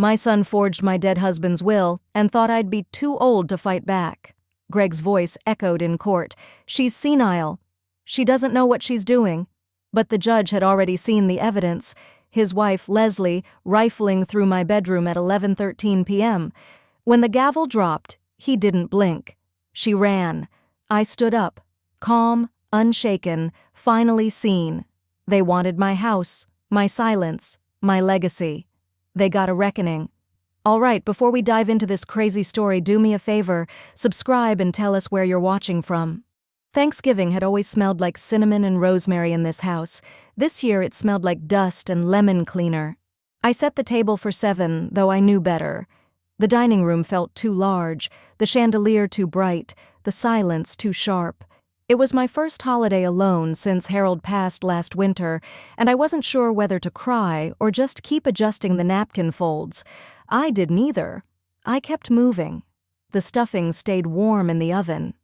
My son forged my dead husband's will and thought I'd be too old to fight back. Greg's voice echoed in court. She's senile. She doesn't know what she's doing. But the judge had already seen the evidence. His wife, Leslie, rifling through my bedroom at 11:13 p.m. When the gavel dropped, he didn't blink. She ran. I stood up, calm, unshaken, finally seen. They wanted my house, my silence, my legacy. They got a reckoning. All right, before we dive into this crazy story, do me a favor, subscribe and tell us where you're watching from. Thanksgiving had always smelled like cinnamon and rosemary in this house. This year it smelled like dust and lemon cleaner. I set the table for 7, though I knew better. The dining room felt too large, the chandelier too bright, the silence too sharp. It was my first holiday alone since Harold passed last winter, and I wasn't sure whether to cry or just keep adjusting the napkin folds. I did neither. I kept moving. The stuffing stayed warm in the oven.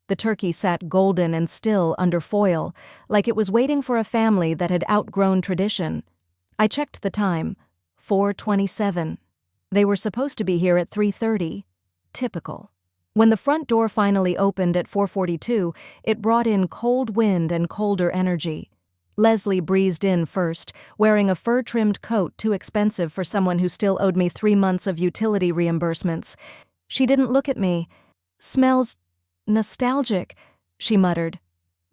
The turkey sat golden and still under foil, like it was waiting for a family that had outgrown tradition. I checked the time. 4:27. They were supposed to be here at 3:30. Typical. When the front door finally opened at 4:42, it brought in cold wind and colder energy. Leslie breezed in first, wearing a fur-trimmed coat too expensive for someone who still owed me 3 months of utility reimbursements. She didn't look at me. "Smells nostalgic," she muttered.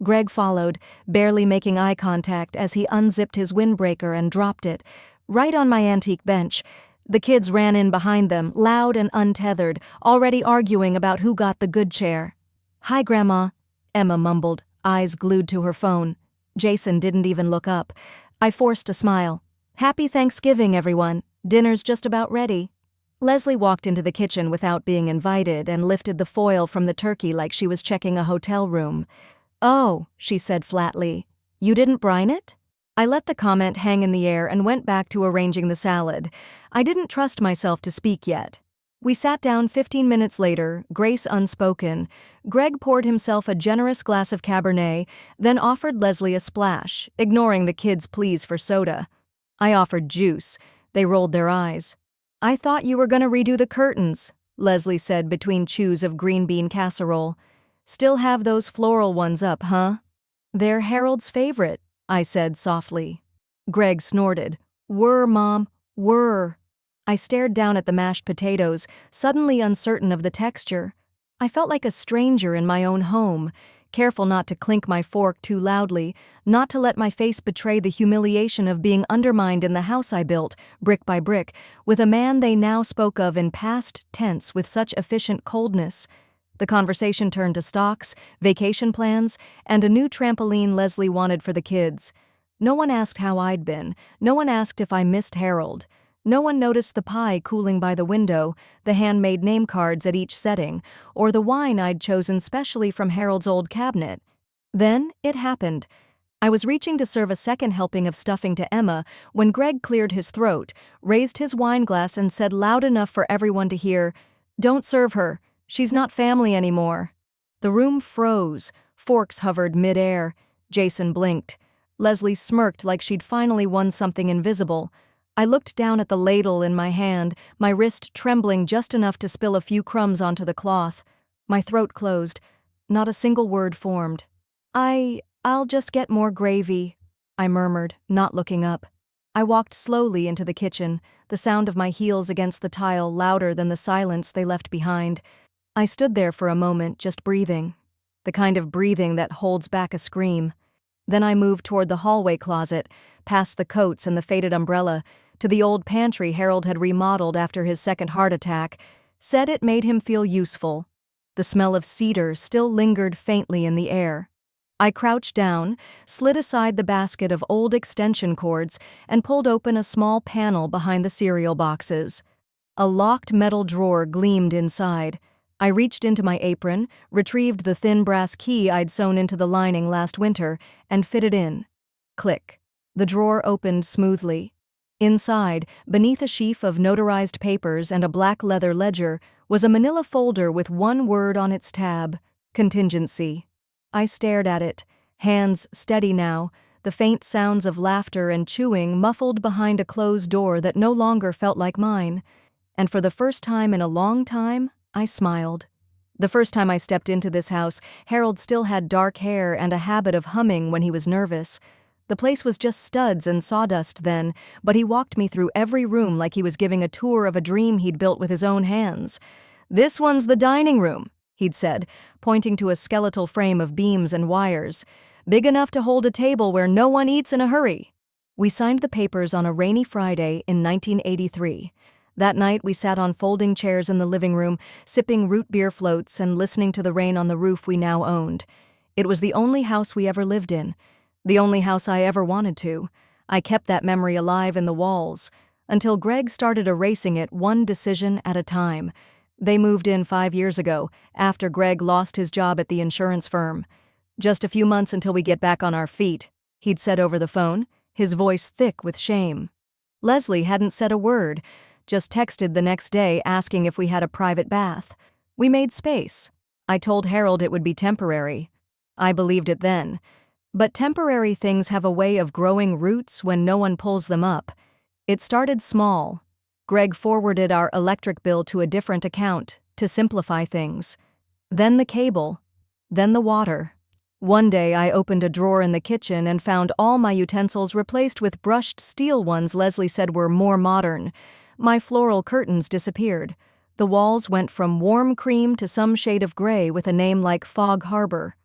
Greg followed, barely making eye contact as he unzipped his windbreaker and dropped it, right on my antique bench. The kids ran in behind them, loud and untethered, already arguing about who got the good chair. "Hi, Grandma," Emma mumbled, eyes glued to her phone. Jason didn't even look up. I forced a smile. "Happy Thanksgiving, everyone. Dinner's just about ready." Leslie walked into the kitchen without being invited and lifted the foil from the turkey like she was checking a hotel room. "Oh," she said flatly. "You didn't brine it?" I let the comment hang in the air and went back to arranging the salad. I didn't trust myself to speak yet. We sat down 15 minutes later, grace unspoken. Greg poured himself a generous glass of Cabernet, then offered Leslie a splash, ignoring the kids' pleas for soda. I offered juice. They rolled their eyes. "I thought you were going to redo the curtains," Leslie said between chews of green bean casserole. "Still have those floral ones up, huh?" "They're Harold's favorite," I said softly. Greg snorted. "Were, Mom, were." I stared down at the mashed potatoes, suddenly uncertain of the texture. I felt like a stranger in my own home, careful not to clink my fork too loudly, not to let my face betray the humiliation of being undermined in the house I built, brick by brick, with a man they now spoke of in past tense with such efficient coldness. The conversation turned to stocks, vacation plans, and a new trampoline Leslie wanted for the kids. No one asked how I'd been. No one asked if I missed Harold. No one noticed the pie cooling by the window, the handmade name cards at each setting, or the wine I'd chosen specially from Harold's old cabinet. Then it happened. I was reaching to serve a second helping of stuffing to Emma when Greg cleared his throat, raised his wine glass and said loud enough for everyone to hear, "Don't serve her. She's not family anymore." The room froze. Forks hovered mid-air. Jason blinked. Leslie smirked like she'd finally won something invisible. I looked down at the ladle in my hand, my wrist trembling just enough to spill a few crumbs onto the cloth. My throat closed. Not a single word formed. I'll just get more gravy," I murmured, not looking up. I walked slowly into the kitchen, the sound of my heels against the tile louder than the silence they left behind. I stood there for a moment, just breathing. The kind of breathing that holds back a scream. Then I moved toward the hallway closet, past the coats and the faded umbrella, to the old pantry Harold had remodeled after his second heart attack, said it made him feel useful. The smell of cedar still lingered faintly in the air. I crouched down, slid aside the basket of old extension cords, and pulled open a small panel behind the cereal boxes. A locked metal drawer gleamed inside. I reached into my apron, retrieved the thin brass key I'd sewn into the lining last winter, and fitted in. Click. The drawer opened smoothly. Inside, beneath a sheaf of notarized papers and a black leather ledger, was a manila folder with one word on its tab: contingency. I stared at it, hands steady now, the faint sounds of laughter and chewing muffled behind a closed door that no longer felt like mine. And for the first time in a long time, I smiled. The first time I stepped into this house, Harold still had dark hair and a habit of humming when he was nervous. The place was just studs and sawdust then, but he walked me through every room like he was giving a tour of a dream he'd built with his own hands. "This one's the dining room," he'd said, pointing to a skeletal frame of beams and wires. "Big enough to hold a table where no one eats in a hurry." We signed the papers on a rainy Friday in 1983. That night we sat on folding chairs in the living room, sipping root beer floats and listening to the rain on the roof we now owned. It was the only house we ever lived in. The only house I ever wanted to. I kept that memory alive in the walls, until Greg started erasing it one decision at a time. They moved in 5 years ago, after Greg lost his job at the insurance firm. "Just a few months until we get back on our feet," he'd said over the phone, his voice thick with shame. Leslie hadn't said a word, just texted the next day asking if we had a private bath. We made space. I told Harold it would be temporary. I believed it then. But temporary things have a way of growing roots when no one pulls them up. It started small. Greg forwarded our electric bill to a different account to simplify things. Then the cable. Then the water. One day I opened a drawer in the kitchen and found all my utensils replaced with brushed steel ones Leslie said were more modern. My floral curtains disappeared. The walls went from warm cream to some shade of gray with a name like Fog Harbor.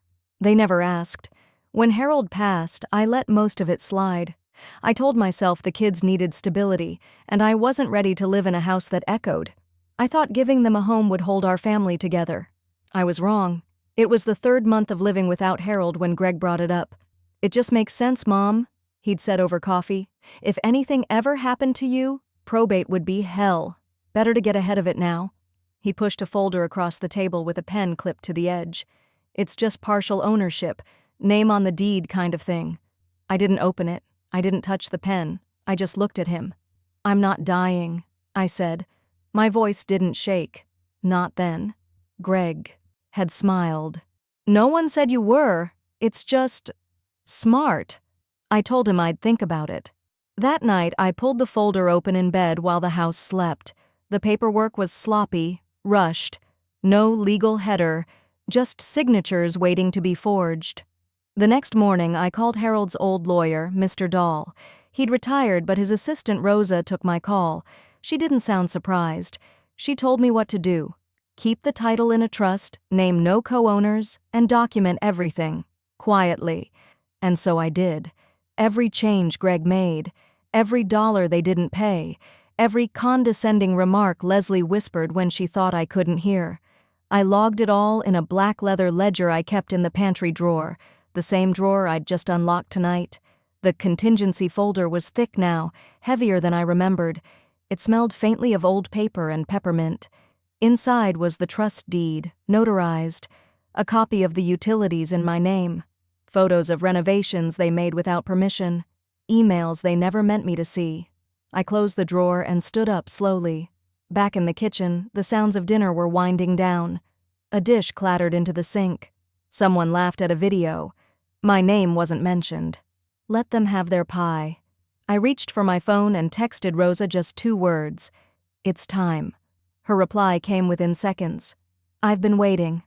They never asked. When Harold passed, I let most of it slide. I told myself the kids needed stability, and I wasn't ready to live in a house that echoed. I thought giving them a home would hold our family together. I was wrong. It was the 3rd month of living without Harold when Greg brought it up. "It just makes sense, Mom," he'd said over coffee. "If anything ever happened to you, probate would be hell. Better to get ahead of it now." He pushed a folder across the table with a pen clipped to the edge. "It's just partial ownership. Name on the deed kind of thing." I didn't open it. I didn't touch the pen. I just looked at him. "I'm not dying," I said. My voice didn't shake. Not then. Greg had smiled. "No one said you were. It's just smart." I told him I'd think about it. That night, I pulled the folder open in bed while the house slept. The paperwork was sloppy, rushed. No legal header, just signatures waiting to be forged. The next morning, I called Harold's old lawyer, Mr. Dahl. He'd retired, but his assistant Rosa took my call. She didn't sound surprised. She told me what to do. Keep the title in a trust, name no co-owners, and document everything, quietly. And so I did. Every change Greg made, every dollar they didn't pay, every condescending remark Leslie whispered when she thought I couldn't hear. I logged it all in a black leather ledger I kept in the pantry drawer, the same drawer I'd just unlocked tonight. The contingency folder was thick now, heavier than I remembered. It smelled faintly of old paper and peppermint. Inside was the trust deed, notarized, a copy of the utilities in my name, photos of renovations they made without permission, emails they never meant me to see. I closed the drawer and stood up slowly. Back in the kitchen, the sounds of dinner were winding down. A dish clattered into the sink. Someone laughed at a video. My name wasn't mentioned. Let them have their pie. I reached for my phone and texted Rosa just 2 words. "It's time." Her reply came within seconds. "I've been waiting."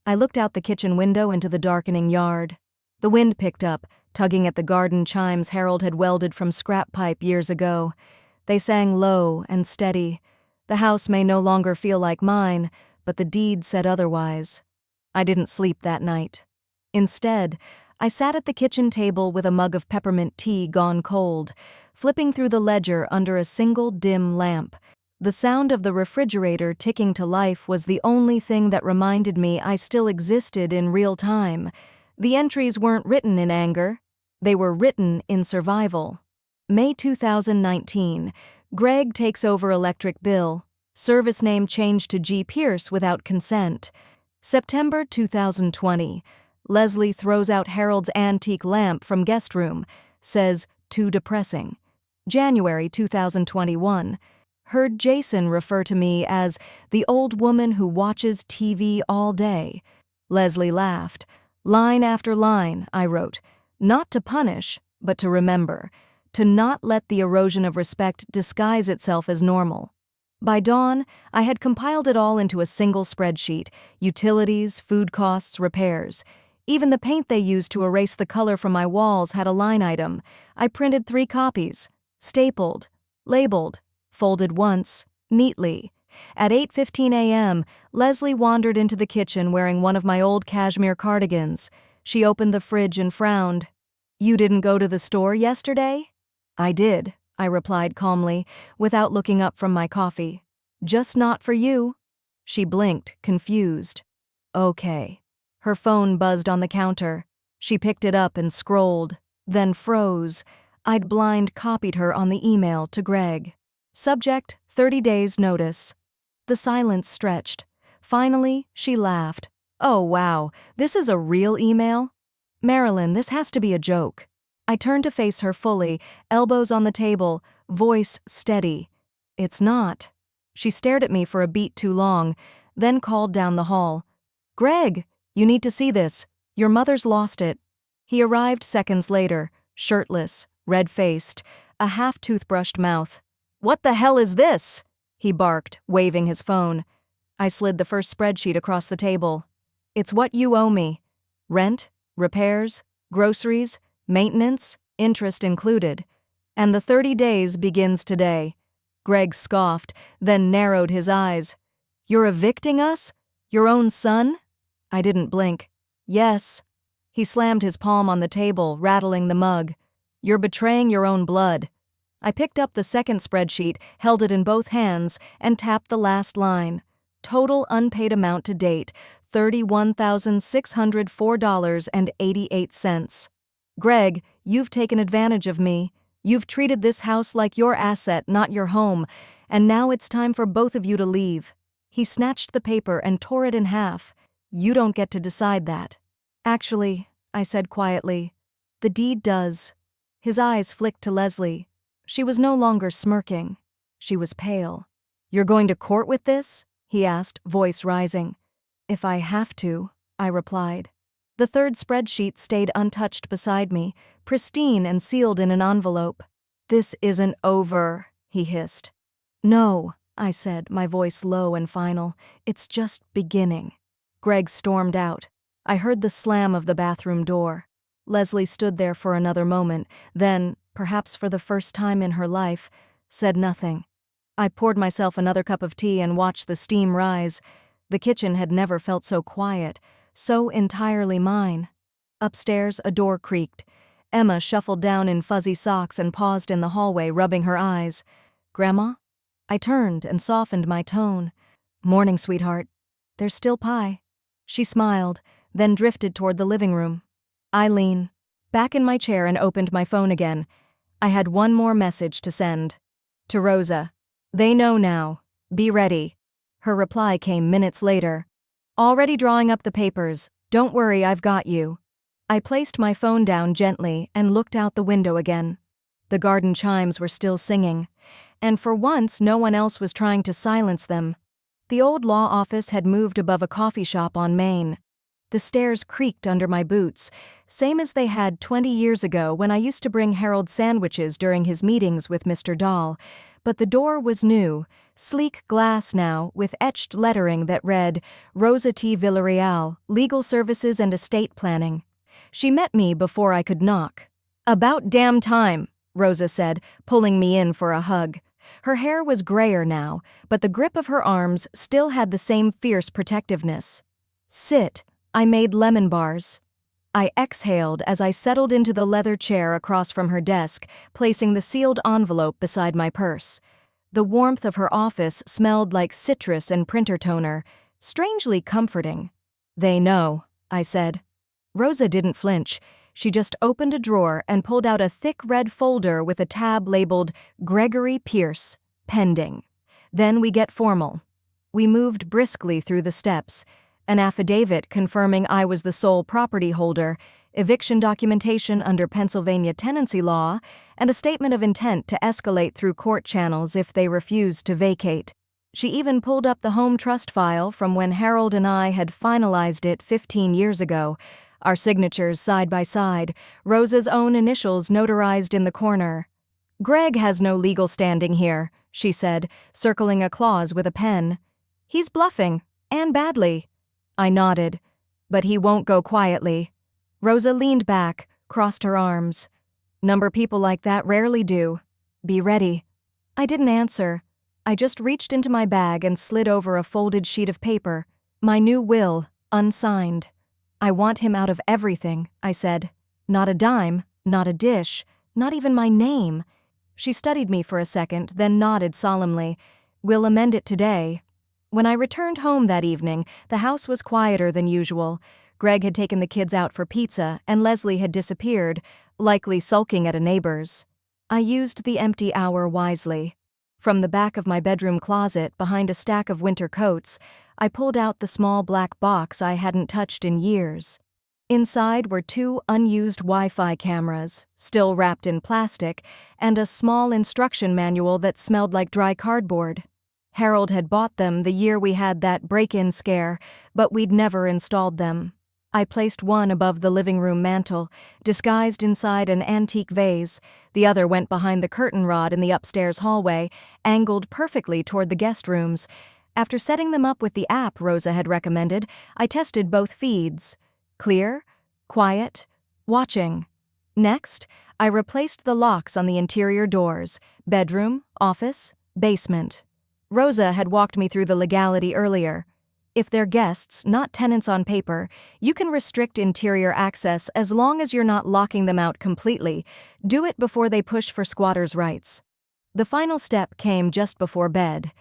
I looked out the kitchen window into the darkening yard. The wind picked up, tugging at the garden chimes Harold had welded from scrap pipe years ago. They sang low and steady. The house may no longer feel like mine, but the deed said otherwise. I didn't sleep that night. Instead, I sat at the kitchen table with a mug of peppermint tea gone cold, flipping through the ledger under a single dim lamp. The sound of the refrigerator ticking to life was the only thing that reminded me I still existed in real time. The entries weren't written in anger. They were written in survival. May 2019. Greg takes over electric bill. Service name changed to G. Pierce without consent. September 2020. Leslie throws out Harold's antique lamp from guest room. Says, "Too depressing." January 2021. Heard Jason refer to me as the old woman who watches TV all day. Leslie laughed. Line after line, I wrote. Not to punish, but to remember, to not let the erosion of respect disguise itself as normal. By dawn, I had compiled it all into a single spreadsheet: utilities, food costs, repairs. Even the paint they used to erase the color from my walls had a line item. I printed 3 copies, stapled, labeled, folded once, neatly. At 8:15 a.m., Leslie wandered into the kitchen wearing one of my old cashmere cardigans. She opened the fridge and frowned. "You didn't go to the store yesterday?" "I did," I replied calmly, without looking up from my coffee. "Just not for you." She blinked, confused. "Okay." Her phone buzzed on the counter. She picked it up and scrolled, then froze. I'd blind copied her on the email to Greg. Subject: 30 days notice. The silence stretched. Finally, she laughed. "Oh wow, this is a real email? Marilyn, this has to be a joke." I turned to face her fully, elbows on the table, voice steady. "It's not." She stared at me for a beat too long, then called down the hall. "Greg, you need to see this. Your mother's lost it." He arrived seconds later, shirtless, red-faced, a half-toothbrushed mouth. "What the hell is this?" he barked, waving his phone. I slid the first spreadsheet across the table. "It's what you owe me. Rent, repairs, groceries, maintenance, interest included. And the 30 days begins today." Greg scoffed, then narrowed his eyes. "You're evicting us? Your own son?" I didn't blink. "Yes." He slammed his palm on the table, rattling the mug. "You're betraying your own blood." I picked up the second spreadsheet, held it in both hands, and tapped the last line. Total unpaid amount to date, $31,604.88. "Greg, you've taken advantage of me. You've treated this house like your asset, not your home, and now it's time for both of you to leave." He snatched the paper and tore it in half. "You don't get to decide that." "Actually," I said quietly, "the deed does." His eyes flicked to Leslie. She was no longer smirking. She was pale. "You're going to court with this?" he asked, voice rising. "If I have to," I replied. The third spreadsheet stayed untouched beside me, pristine and sealed in an envelope. "This isn't over," he hissed. "No," I said, my voice low and final. "It's just beginning." Greg stormed out. I heard the slam of the bathroom door. Leslie stood there for another moment, then, perhaps for the first time in her life, said nothing. I poured myself another cup of tea and watched the steam rise. The kitchen had never felt so quiet, so entirely mine. Upstairs, a door creaked. Emma shuffled down in fuzzy socks and paused in the hallway, rubbing her eyes. "Grandma?" I turned and softened my tone. "Morning, sweetheart. There's still pie." She smiled, then drifted toward the living room. I leaned back in my chair and opened my phone again. I had one more message to send. To Rosa. "They know now. Be ready." Her reply came minutes later. "Already drawing up the papers. Don't worry, I've got you." I placed my phone down gently and looked out the window again. The garden chimes were still singing, and for once no one else was trying to silence them. The old law office had moved above a coffee shop on Main. The stairs creaked under my boots, same as they had 20 years ago when I used to bring Harold sandwiches during his meetings with Mr. Dahl. But the door was new, sleek glass now, with etched lettering that read, "Rosa T. Villarreal, Legal Services and Estate Planning." She met me before I could knock. "About damn time," Rosa said, pulling me in for a hug. Her hair was grayer now, but the grip of her arms still had the same fierce protectiveness. "Sit." I made lemon bars. I exhaled as I settled into the leather chair across from her desk, placing the sealed envelope beside my purse. The warmth of her office smelled like citrus and printer toner, strangely comforting. "They know," I said. Rosa didn't flinch. She just opened a drawer and pulled out a thick red folder with a tab labeled Gregory Pierce, pending. "Then we get formal." We moved briskly through the steps. An affidavit confirming I was the sole property holder, eviction documentation under Pennsylvania tenancy law, and a statement of intent to escalate through court channels if they refused to vacate. She even pulled up the home trust file from when Harold and I had finalized it 15 years ago, our signatures side by side, Rosa's own initials notarized in the corner. "Greg has no legal standing here," she said, circling a clause with a pen. "He's bluffing, and badly." I nodded. "But he won't go quietly." Rosa leaned back, crossed her arms. "Number people like that rarely do. Be ready." I didn't answer. I just reached into my bag and slid over a folded sheet of paper. My new will, unsigned. "I want him out of everything," I said. "Not a dime, not a dish, not even my name." She studied me for a second, then nodded solemnly. "We'll amend it today." When I returned home that evening, the house was quieter than usual. Greg had taken the kids out for pizza, and Leslie had disappeared, likely sulking at a neighbor's. I used the empty hour wisely. From the back of my bedroom closet, behind a stack of winter coats, I pulled out the small black box I hadn't touched in years. Inside were 2 unused Wi-Fi cameras, still wrapped in plastic, and a small instruction manual that smelled like dry cardboard. Harold had bought them the year we had that break-in scare, but we'd never installed them. I placed one above the living room mantel, disguised inside an antique vase. The other went behind the curtain rod in the upstairs hallway, angled perfectly toward the guest rooms. After setting them up with the app Rosa had recommended, I tested both feeds. Clear, quiet, watching. Next, I replaced the locks on the interior doors: bedroom, office, basement. Rosa had walked me through the legality earlier. If they're guests, not tenants on paper, you can restrict interior access as long as you're not locking them out completely. Do it before they push for squatters' rights. The final step came just before bed.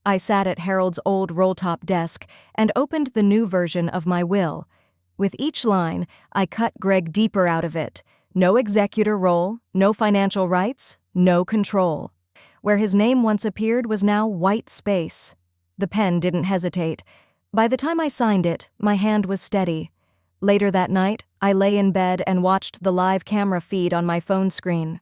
I sat at Harold's old roll-top desk and opened the new version of my will. With each line, I cut Greg deeper out of it. No executor role, no financial rights, no control. Where his name once appeared was now white space. The pen didn't hesitate. By the time I signed it, my hand was steady. Later that night, I lay in bed and watched the live camera feed on my phone screen.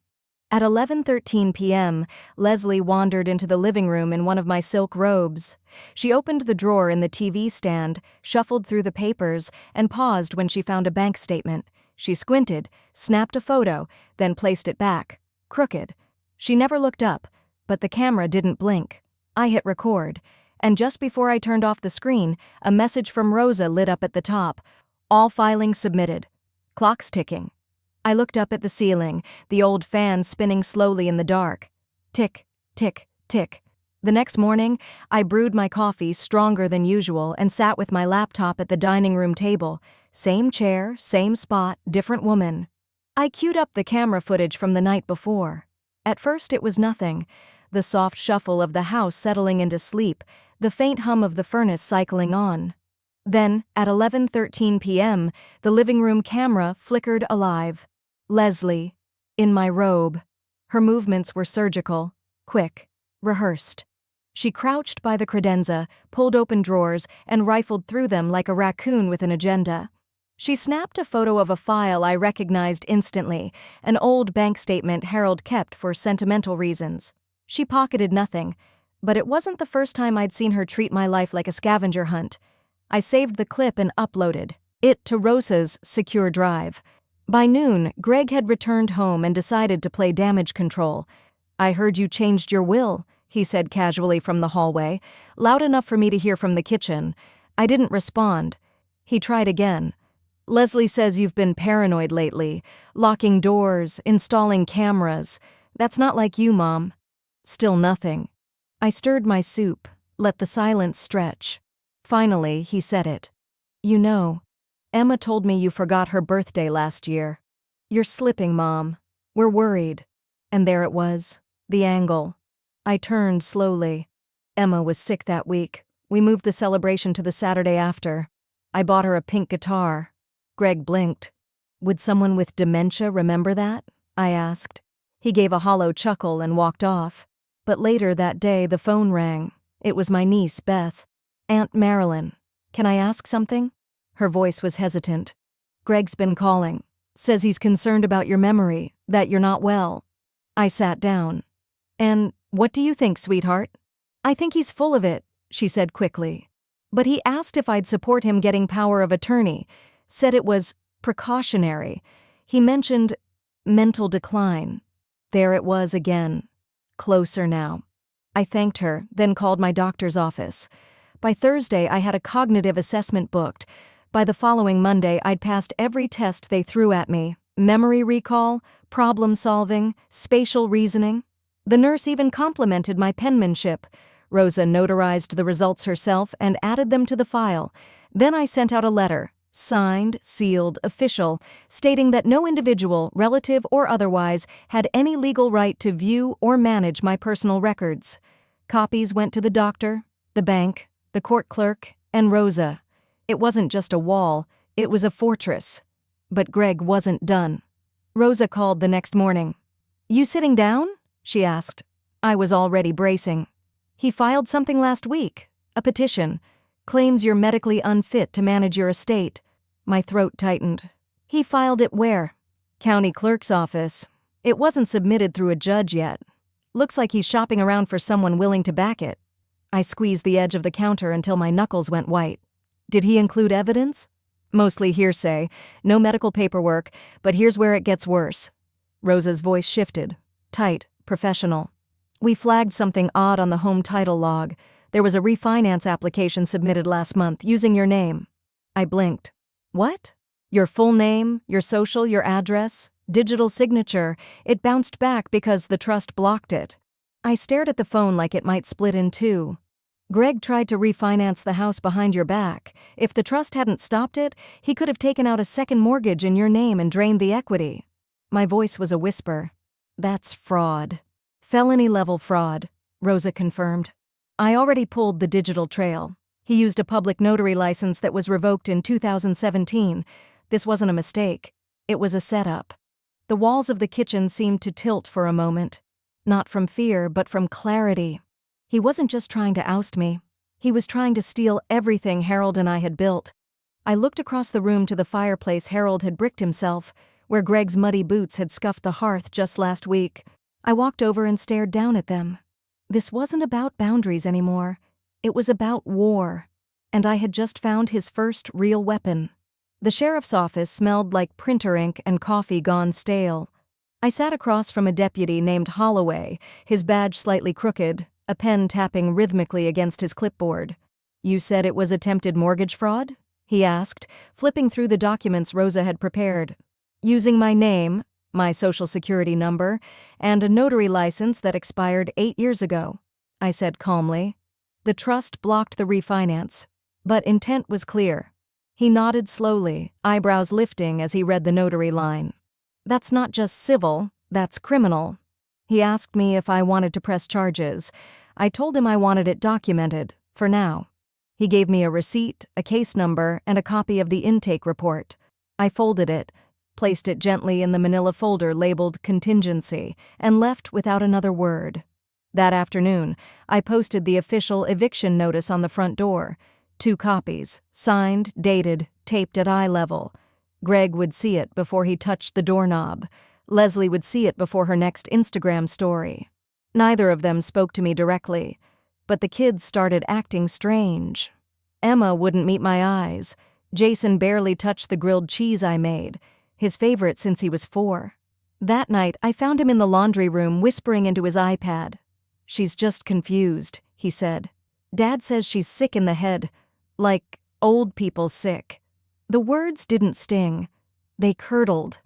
At 11:13 p.m., Leslie wandered into the living room in one of my silk robes. She opened the drawer in the TV stand, shuffled through the papers, and paused when she found a bank statement. She squinted, snapped a photo, then placed it back, crooked. She never looked up, but the camera didn't blink. I hit record, and just before I turned off the screen, a message from Rosa lit up at the top. "All filings submitted. Clock's ticking." I looked up at the ceiling, the old fan spinning slowly in the dark. Tick, tick, tick. The next morning, I brewed my coffee stronger than usual and sat with my laptop at the dining room table. Same chair, same spot, different woman. I queued up the camera footage from the night before. At first it was nothing. The soft shuffle of the house settling into sleep, the faint hum of the furnace cycling on. Then, at 11:13 p.m., the living room camera flickered alive. Leslie, in my robe. Her movements were surgical, quick, rehearsed. She crouched by the credenza, pulled open drawers, and rifled through them like a raccoon with an agenda. She snapped a photo of a file I recognized instantly, an old bank statement Harold kept for sentimental reasons. She pocketed nothing, but it wasn't the first time I'd seen her treat my life like a scavenger hunt. I saved the clip and uploaded it to Rosa's secure drive. By noon, Greg had returned home and decided to play damage control. "I heard you changed your will," he said casually from the hallway, loud enough for me to hear from the kitchen. I didn't respond. He tried again. "Leslie says you've been paranoid lately, locking doors, installing cameras. That's not like you, Mom." Still nothing. I stirred my soup, let the silence stretch. Finally, he said it. "You know, Emma told me you forgot her birthday last year. You're slipping, Mom. We're worried." And there it was, the angle. I turned slowly. Emma was sick that week. We moved the celebration to the Saturday after. I bought her a pink guitar. Greg blinked. "Would someone with dementia remember that?" I asked. He gave a hollow chuckle and walked off. But later that day, the phone rang. It was my niece, Beth. "Aunt Marilyn, can I ask something?" Her voice was hesitant. "Greg's been calling. Says he's concerned about your memory, that you're not well." I sat down. "And what do you think, sweetheart?" "I think he's full of it," she said quickly. "But he asked if I'd support him getting power of attorney. Said it was precautionary. He mentioned mental decline. There it was again. Closer now. I thanked her, then called my doctor's office. By Thursday, I had a cognitive assessment booked. By the following Monday, I'd passed every test they threw at me. Memory recall, problem solving, spatial reasoning. The nurse even complimented my penmanship. Rosa notarized the results herself and added them to the file. Then I sent out a letter, signed, sealed, official, stating that no individual, relative or otherwise, had any legal right to view or manage my personal records. Copies went to the doctor, the bank, the court clerk, and Rosa. It wasn't just a wall, it was a fortress. But Greg wasn't done. Rosa called the next morning. "You sitting down?" she asked. I was already bracing. "He filed something last week, a petition. Claims you're medically unfit to manage your estate." My throat tightened. "He filed it where?" "County clerk's office. It wasn't submitted through a judge yet. Looks like he's shopping around for someone willing to back it." I squeezed the edge of the counter until my knuckles went white. "Did he include evidence?" "Mostly hearsay, no medical paperwork, but here's where it gets worse." Rosa's voice shifted, tight, professional. "We flagged something odd on the home title log. There was a refinance application submitted last month using your name." I blinked. "What? Your full name, your social, your address, digital signature. It bounced back because the trust blocked it." I stared at the phone like it might split in two. "Greg tried to refinance the house behind your back. If the trust hadn't stopped it, he could have taken out a second mortgage in your name and drained the equity." My voice was a whisper. "That's fraud. Felony-level fraud," Rosa confirmed. "I already pulled the digital trail. He used a public notary license that was revoked in 2017. This wasn't a mistake. It was a setup." The walls of the kitchen seemed to tilt for a moment. Not from fear, but from clarity. He wasn't just trying to oust me. He was trying to steal everything Harold and I had built. I looked across the room to the fireplace Harold had bricked himself, where Greg's muddy boots had scuffed the hearth just last week. I walked over and stared down at them. This wasn't about boundaries anymore. It was about war. And I had just found his first real weapon. The sheriff's office smelled like printer ink and coffee gone stale. I sat across from a deputy named Holloway, his badge slightly crooked, a pen tapping rhythmically against his clipboard. "You said it was attempted mortgage fraud?" he asked, flipping through the documents Rosa had prepared. "Using my name, my social security number, and a notary license that expired 8 years ago," I said calmly. The trust blocked the refinance, but intent was clear. He nodded slowly, eyebrows lifting as he read the notary line. "That's not just civil, that's criminal." He asked me if I wanted to press charges. I told him I wanted it documented, for now. He gave me a receipt, a case number, and a copy of the intake report. I folded it, placed it gently in the manila folder labeled contingency, and left without another word. That afternoon, I posted the official eviction notice on the front door. 2 copies, signed, dated, taped at eye level. Greg would see it before he touched the doorknob. Leslie would see it before her next Instagram story. Neither of them spoke to me directly, but the kids started acting strange. Emma wouldn't meet my eyes. Jason barely touched the grilled cheese I made, his favorite since he was 4. That night, I found him in the laundry room whispering into his iPad. "She's just confused," he said. "Dad says she's sick in the head, like old people sick." The words didn't sting. They curdled.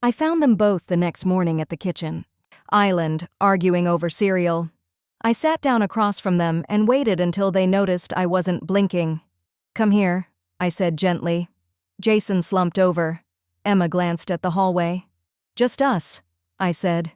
I found them both the next morning at the kitchen island, arguing over cereal. I sat down across from them and waited until they noticed I wasn't blinking. "Come here," I said gently. Jason slumped over. Emma glanced at the hallway. "Just us," I said.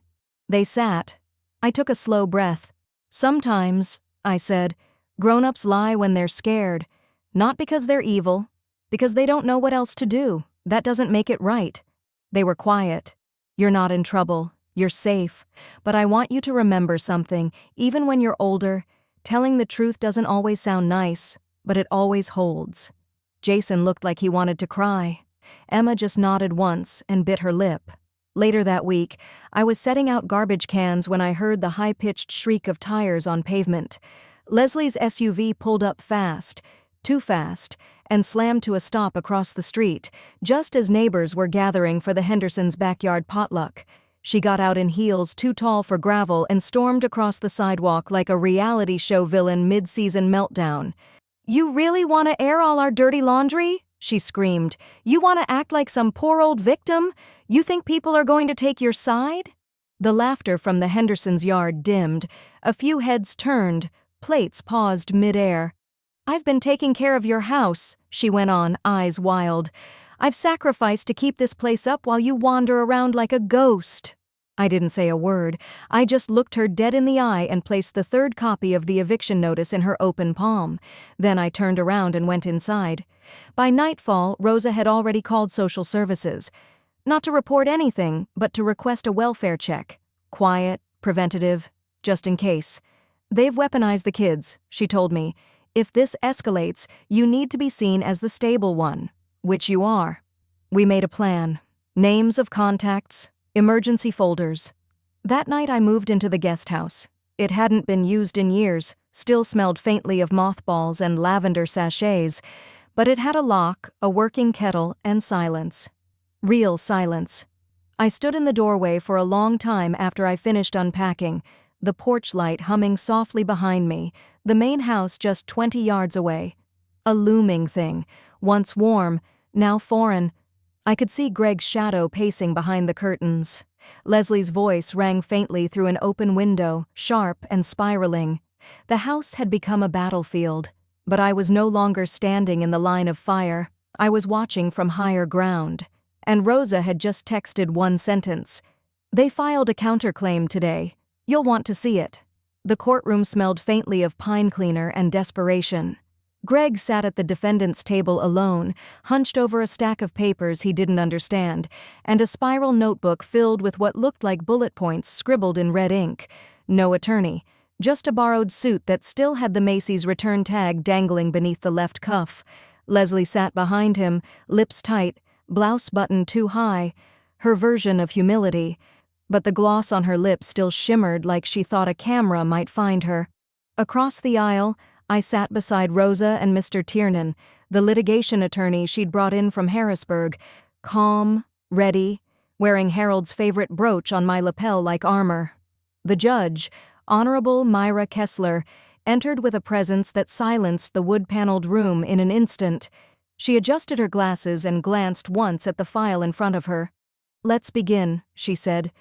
They sat. I took a slow breath. "Sometimes," I said, "grown-ups lie when they're scared. Not because they're evil, because they don't know what else to do. That doesn't make it right." They were quiet. "You're not in trouble. You're safe. But I want you to remember something. Even when you're older, telling the truth doesn't always sound nice, but it always holds." Jason looked like he wanted to cry. Emma just nodded once and bit her lip. Later that week, I was setting out garbage cans when I heard the high-pitched shriek of tires on pavement. Leslie's SUV pulled up fast. too fast, and slammed to a stop across the street, just as neighbors were gathering for the Hendersons' backyard potluck. She got out in heels too tall for gravel and stormed across the sidewalk like a reality show villain mid-season meltdown. "You really want to air all our dirty laundry?" she screamed. "You want to act like some poor old victim? You think people are going to take your side?" The laughter from the Hendersons' yard dimmed. A few heads turned, plates paused mid-air. "I've been taking care of your house," she went on, eyes wild. "I've sacrificed to keep this place up while you wander around like a ghost." I didn't say a word. I just looked her dead in the eye and placed the third copy of the eviction notice in her open palm. Then I turned around and went inside. By nightfall, Rosa had already called social services. Not to report anything, but to request a welfare check. Quiet, preventative, just in case. "They've weaponized the kids," she told me. "If this escalates, you need to be seen as the stable one." Which you are. We made a plan. Names of contacts, emergency folders. That night I moved into the guest house. It hadn't been used in years, still smelled faintly of mothballs and lavender sachets, but it had a lock, a working kettle, and silence. Real silence. I stood in the doorway for a long time after I finished unpacking, the porch light humming softly behind me, the main house just 20 yards away. A looming thing, once warm, now foreign. I could see Greg's shadow pacing behind the curtains. Leslie's voice rang faintly through an open window, sharp and spiraling. The house had become a battlefield, but I was no longer standing in the line of fire. I was watching from higher ground. And Rosa had just texted one sentence. "They filed a counterclaim today. You'll want to see it." The courtroom smelled faintly of pine cleaner and desperation. Greg sat at the defendant's table alone, hunched over a stack of papers he didn't understand, and a spiral notebook filled with what looked like bullet points scribbled in red ink. No attorney, just a borrowed suit that still had the Macy's return tag dangling beneath the left cuff. Leslie sat behind him, lips tight, blouse buttoned too high, her version of humility, but the gloss on her lips still shimmered like she thought a camera might find her. Across the aisle, I sat beside Rosa and Mr. Tiernan, the litigation attorney she'd brought in from Harrisburg, calm, ready, wearing Harold's favorite brooch on my lapel like armor. The judge, Honorable Myra Kessler, entered with a presence that silenced the wood-paneled room in an instant. She adjusted her glasses and glanced once at the file in front of her. "Let's begin," she said.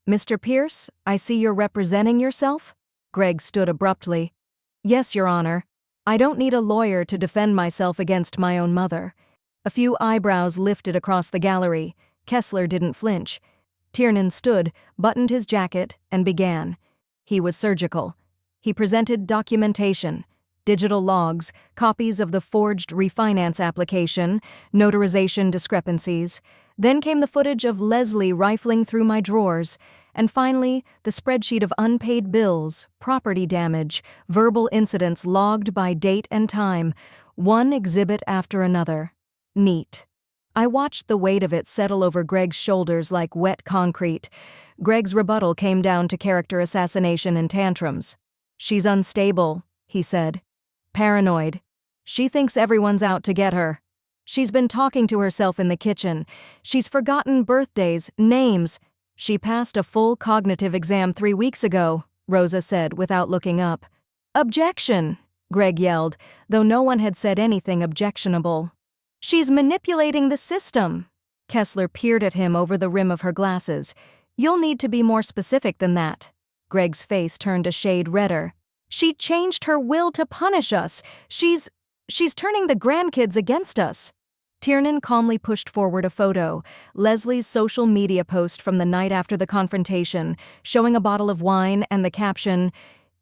"Mr. Pierce, I see you're representing yourself?" Greg stood abruptly. "Yes, Your Honor. I don't need a lawyer to defend myself against my own mother." A few eyebrows lifted across the gallery. Kessler didn't flinch. Tiernan stood, buttoned his jacket, and began. He was surgical. He presented documentation, digital logs, copies of the forged refinance application, notarization discrepancies. Then came the footage of Leslie rifling through my drawers, and finally, the spreadsheet of unpaid bills, property damage, verbal incidents logged by date and time, one exhibit after another. Neat. I watched the weight of it settle over Greg's shoulders like wet concrete. Greg's rebuttal came down to character assassination and tantrums. "She's unstable," he said. "Paranoid. She thinks everyone's out to get her. She's been talking to herself in the kitchen. She's forgotten birthdays, names. She passed a full cognitive exam 3 weeks ago," Rosa said without looking up. "Objection," Greg yelled, though no one had said anything objectionable. "She's manipulating the system." Kessler peered at him over the rim of her glasses. "You'll need to be more specific than that." Greg's face turned a shade redder. "She changed her will to punish us. She's turning the grandkids against us." Tiernan calmly pushed forward a photo, Leslie's social media post from the night after the confrontation, showing a bottle of wine and the caption,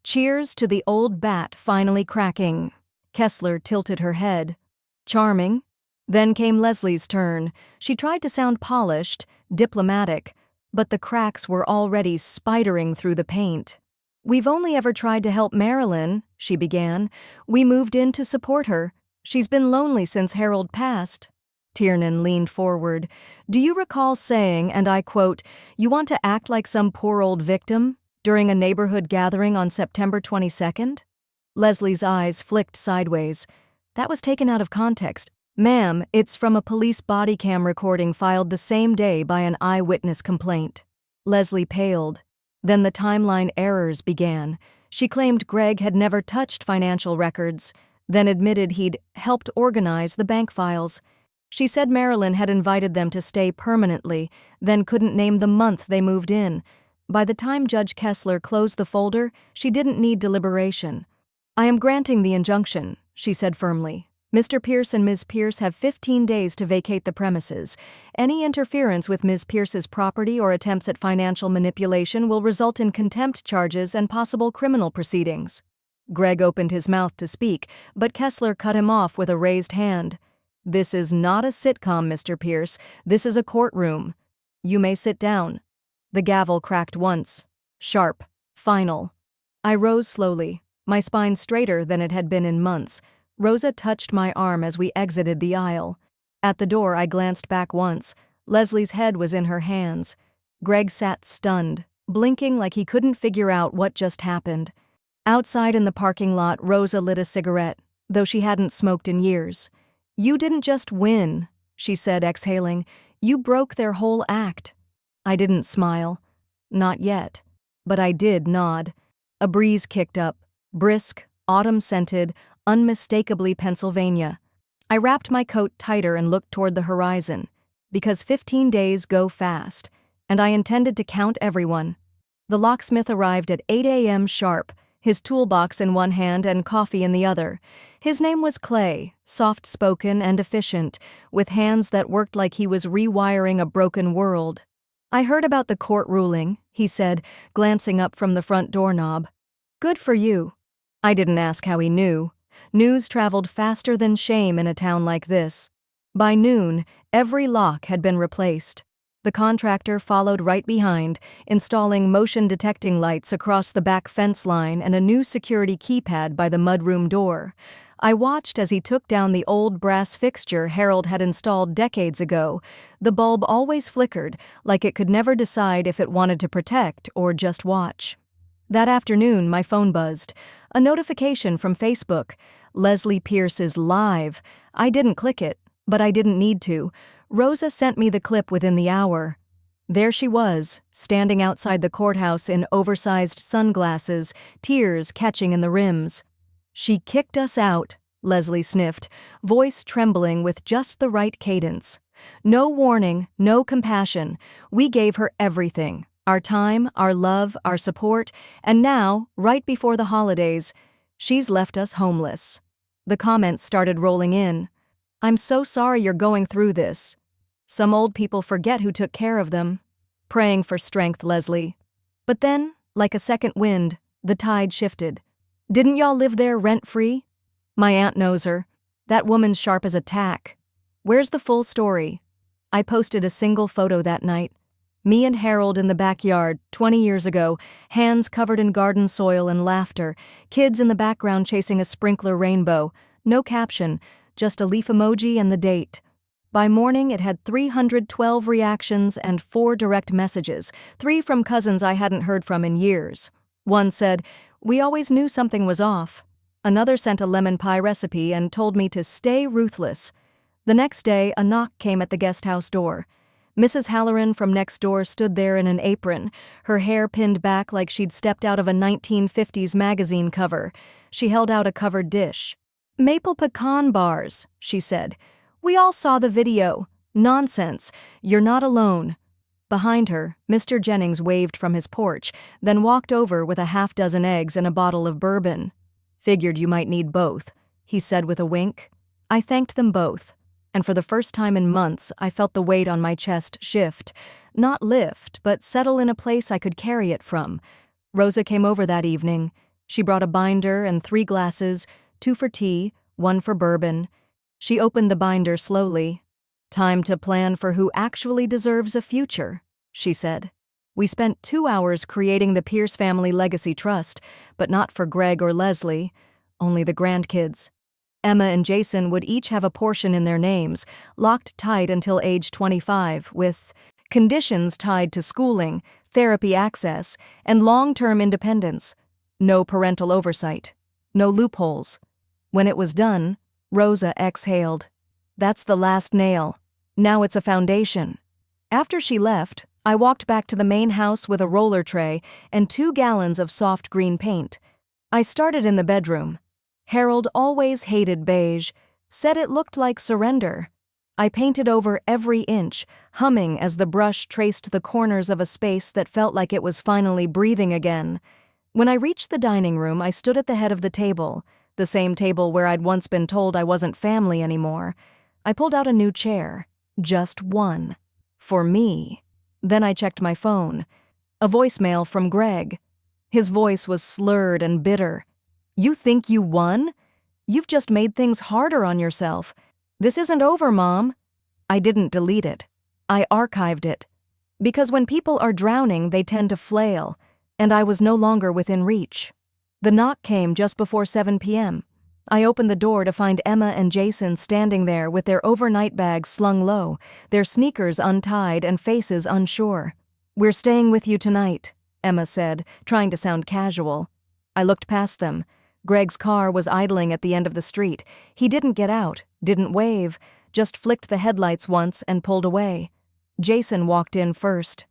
"Cheers to the old bat finally cracking." Kessler tilted her head. "Charming." Then came Leslie's turn. She tried to sound polished, diplomatic, but the cracks were already spidering through the paint. "We've only ever tried to help Marilyn," she began. "We moved in to support her. She's been lonely since Harold passed." Tiernan leaned forward. "Do you recall saying, and I quote, 'You want to act like some poor old victim?' during a neighborhood gathering on September 22nd? Leslie's eyes flicked sideways. That was taken out of context. Ma'am, it's from a police body cam recording filed the same day by an eyewitness complaint. Leslie paled. Then the timeline errors began. She claimed Greg had never touched financial records, then admitted he'd helped organize the bank files. She said Marilyn had invited them to stay permanently, then couldn't name the month they moved in. By the time Judge Kessler closed the folder, she didn't need deliberation. I am granting the injunction, she said firmly. Mr. Pierce and Ms. Pierce have 15 days to vacate the premises. Any interference with Ms. Pierce's property or attempts at financial manipulation will result in contempt charges and possible criminal proceedings. Greg opened his mouth to speak, but Kessler cut him off with a raised hand. This is not a sitcom, Mr. Pierce. This is a courtroom. You may sit down. The gavel cracked once. Sharp. Final. I rose slowly, my spine straighter than it had been in months. Rosa touched my arm as we exited the aisle. At the door, I glanced back once. Leslie's head was in her hands. Greg sat stunned, blinking like he couldn't figure out what just happened. Outside in the parking lot, Rosa lit a cigarette, though she hadn't smoked in years. You didn't just win, she said, exhaling. You broke their whole act. I didn't smile. Not yet. But I did nod. A breeze kicked up, brisk, autumn-scented, unmistakably Pennsylvania. I wrapped my coat tighter and looked toward the horizon, because 15 days go fast, and I intended to count everyone. The locksmith arrived at 8 a.m. sharp, his toolbox in one hand and coffee in the other. His name was Clay, soft-spoken and efficient, with hands that worked like he was rewiring a broken world. I heard about the court ruling, he said, glancing up from the front doorknob. Good for you. I didn't ask how he knew. News traveled faster than shame in a town like this. By noon, every lock had been replaced. The contractor followed right behind, installing motion-detecting lights across the back fence line and a new security keypad by the mudroom door. I watched as he took down the old brass fixture Harold had installed decades ago. The bulb always flickered, like it could never decide if it wanted to protect or just watch. That afternoon, my phone buzzed. A notification from Facebook. Leslie Pierce is live. I didn't click it, but I didn't need to. Rosa sent me the clip within the hour. There she was, standing outside the courthouse in oversized sunglasses, tears catching in the rims. She kicked us out, Leslie sniffed, voice trembling with just the right cadence. No warning, no compassion. We gave her everything. Our time, our love, our support, and now, right before the holidays, she's left us homeless. The comments started rolling in. I'm so sorry you're going through this. Some old people forget who took care of them. Praying for strength, Leslie. But then, like a second wind, the tide shifted. Didn't y'all live there rent-free? My aunt knows her. That woman's sharp as a tack. Where's the full story? I posted a single photo that night. Me and Harold in the backyard, 20 years ago, hands covered in garden soil and laughter, kids in the background chasing a sprinkler rainbow. No caption, just a leaf emoji and the date. By morning, it had 312 reactions and 4 direct messages, 3 from cousins I hadn't heard from in years. One said, "We always knew something was off." Another sent a lemon pie recipe and told me to stay ruthless. The next day, a knock came at the guest house door. Mrs. Halloran from next door stood there in an apron, her hair pinned back like she'd stepped out of a 1950s magazine cover. She held out a covered dish. "Maple pecan bars," she said. "We all saw the video. Nonsense. You're not alone." Behind her, Mr. Jennings waved from his porch, then walked over with a half-dozen eggs and a bottle of bourbon. "Figured you might need both," he said with a wink. I thanked them both. And for the first time in months, I felt the weight on my chest shift. Not lift, but settle in a place I could carry it from. Rosa came over that evening. She brought a binder and 3 glasses, 2 for tea, 1 for bourbon. She opened the binder slowly. "Time to plan for who actually deserves a future," she said. We spent 2 hours creating the Pierce Family Legacy Trust, but not for Greg or Leslie, only the grandkids. Emma and Jason would each have a portion in their names, locked tight until age 25, with conditions tied to schooling, therapy access, and long-term independence. No parental oversight. No loopholes. When it was done, Rosa exhaled. That's the last nail. Now it's a foundation. After she left, I walked back to the main house with a roller tray and 2 gallons of soft green paint. I started in the bedroom. Harold always hated beige, said it looked like surrender. I painted over every inch, humming as the brush traced the corners of a space that felt like it was finally breathing again. When I reached the dining room, I stood at the head of the table, the same table where I'd once been told I wasn't family anymore. I pulled out a new chair. Just one. For me. Then I checked my phone. A voicemail from Greg. His voice was slurred and bitter. You think you won? You've just made things harder on yourself. This isn't over, Mom. I didn't delete it. I archived it. Because when people are drowning, they tend to flail, and I was no longer within reach. The knock came just before 7 p.m. I opened the door to find Emma and Jason standing there with their overnight bags slung low, their sneakers untied and faces unsure. We're staying with you tonight, Emma said, trying to sound casual. I looked past them. Greg's car was idling at the end of the street. He didn't get out, didn't wave, just flicked the headlights once and pulled away. Jason walked in first.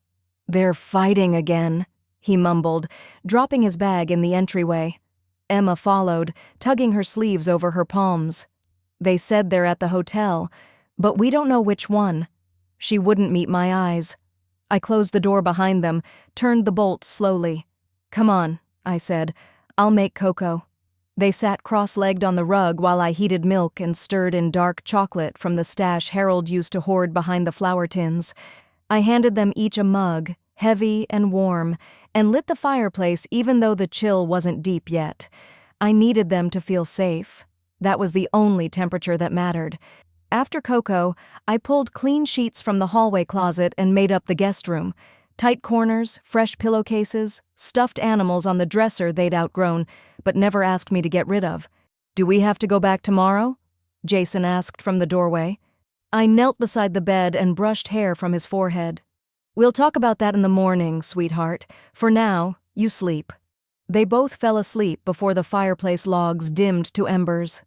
They're fighting again, he mumbled, dropping his bag in the entryway. Emma followed, tugging her sleeves over her palms. They said they're at the hotel, but we don't know which one. She wouldn't meet my eyes. I closed the door behind them, turned the bolt slowly. Come on, I said. I'll make cocoa. They sat cross-legged on the rug while I heated milk and stirred in dark chocolate from the stash Harold used to hoard behind the flour tins. I handed them each a mug, heavy and warm, and lit the fireplace even though the chill wasn't deep yet. I needed them to feel safe. That was the only temperature that mattered. After cocoa, I pulled clean sheets from the hallway closet and made up the guest room. Tight corners, fresh pillowcases, stuffed animals on the dresser they'd outgrown, but never asked me to get rid of. Do we have to go back tomorrow? Jason asked from the doorway. I knelt beside the bed and brushed hair from his forehead. We'll talk about that in the morning, sweetheart. For now, you sleep. They both fell asleep before the fireplace logs dimmed to embers.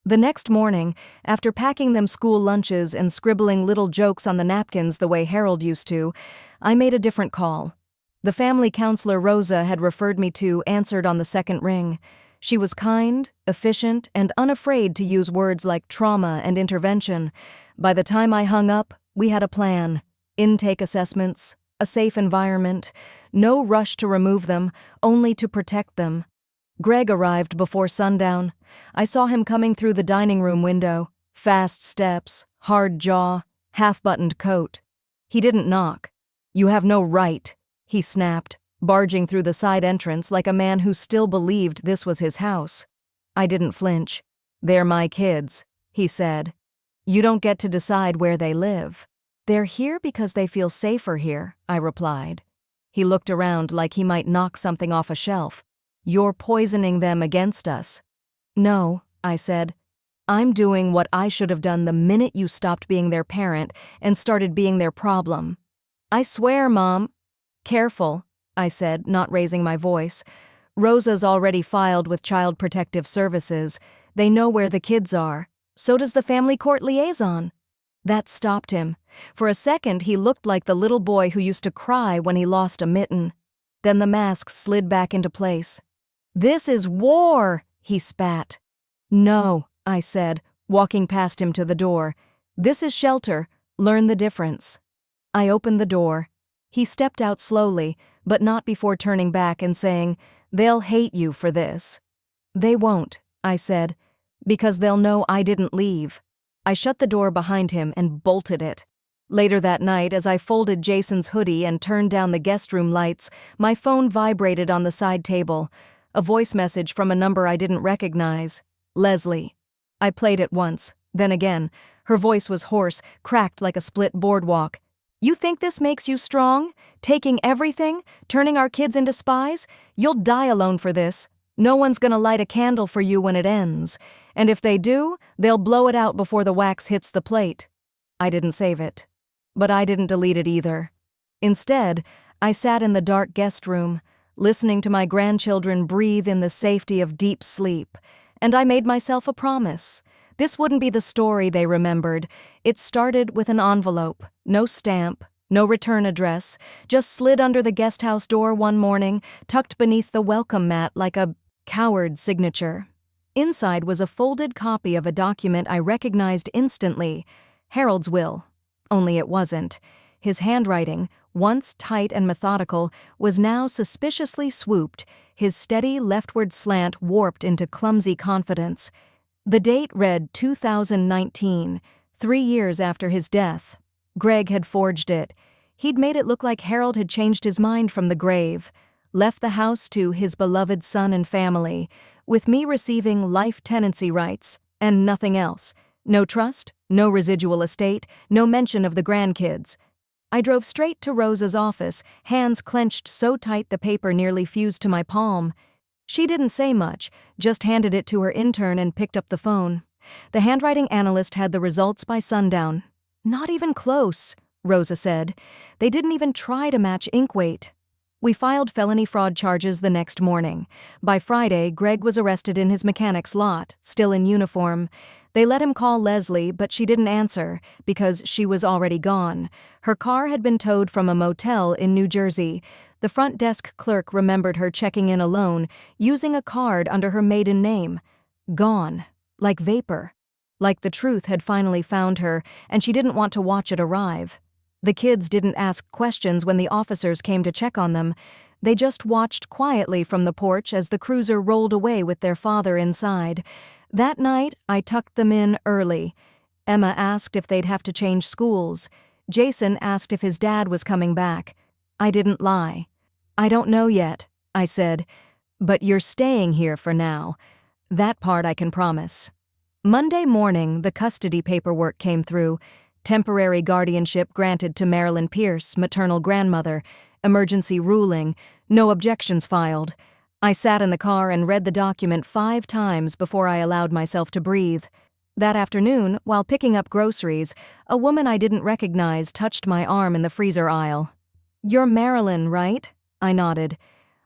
The next morning, after packing them school lunches and scribbling little jokes on the napkins the way Harold used to, I made a different call. The family counselor Rosa had referred me to answered on the second ring. She was kind, efficient, and unafraid to use words like trauma and intervention. By the time I hung up, we had a plan. Intake assessments, a safe environment, no rush to remove them, only to protect them. Greg arrived before sundown. I saw him coming through the dining room window. Fast steps, hard jaw, half-buttoned coat. He didn't knock. You have no right, he snapped, barging through the side entrance like a man who still believed this was his house. I didn't flinch. They're my kids, he said. You don't get to decide where they live. They're here because they feel safer here, I replied. He looked around like he might knock something off a shelf. You're poisoning them against us. No, I said. I'm doing what I should have done the minute you stopped being their parent and started being their problem. I swear, Mom. Careful, I said, not raising my voice. Rosa's already filed with Child Protective Services. They know where the kids are. So does the family court liaison. That stopped him. For a second, he looked like the little boy who used to cry when he lost a mitten. Then the mask slid back into place. This is war, he spat. No, I said, walking past him to the door. This is shelter. Learn the difference. I opened the door. He stepped out slowly, but not before turning back and saying, They'll hate you for this. They won't, I said, because they'll know I didn't leave. I shut the door behind him and bolted it. Later that night, as I folded Jason's hoodie and turned down the guest room lights, my phone vibrated on the side table. A voice message from a number I didn't recognize. Leslie. I played it once, then again. Her voice was hoarse, cracked like a split boardwalk. You think this makes you strong? Taking everything? Turning our kids into spies? You'll die alone for this. No one's gonna light a candle for you when it ends. And if they do, they'll blow it out before the wax hits the plate. I didn't save it. But I didn't delete it either. Instead, I sat in the dark guest room, listening to my grandchildren breathe in the safety of deep sleep, and I made myself a promise This wouldn't be the story they remembered. It started with an envelope, no stamp, no return address, just slid under the guest house door one morning, tucked beneath the welcome mat like a coward's signature. Inside was a folded copy of a document I recognized instantly, Harold's will. Only it wasn't. His handwriting, once tight and methodical, was now suspiciously swooped, his steady leftward slant warped into clumsy confidence. The date read 2019, 3 years after his death. Greg had forged it. He'd made it look like Harold had changed his mind from the grave, left the house to his beloved son and family, with me receiving life tenancy rights, and nothing else. No trust, no residual estate, no mention of the grandkids. I drove straight to Rosa's office, hands clenched so tight the paper nearly fused to my palm. She didn't say much, just handed it to her intern and picked up the phone. The handwriting analyst had the results by sundown. "Not even close," Rosa said. "They didn't even try to match ink weight." We filed felony fraud charges the next morning. By Friday, Greg was arrested in his mechanic's lot, still in uniform. They let him call Leslie, but she didn't answer, because she was already gone. Her car had been towed from a motel in New Jersey. The front desk clerk remembered her checking in alone, using a card under her maiden name. Gone. Like vapor. Like the truth had finally found her, and she didn't want to watch it arrive. The kids didn't ask questions when the officers came to check on them. They just watched quietly from the porch as the cruiser rolled away with their father inside. That night, I tucked them in early. Emma asked if they'd have to change schools. Jason asked if his dad was coming back. I didn't lie. "I don't know yet," I said, "but you're staying here for now. That part I can promise." Monday morning, the custody paperwork came through. Temporary guardianship granted to Marilyn Pierce, maternal grandmother. Emergency ruling. No objections filed. I sat in the car and read the document 5 times before I allowed myself to breathe. That afternoon, while picking up groceries, a woman I didn't recognize touched my arm in the freezer aisle. "You're Marilyn, right?" I nodded.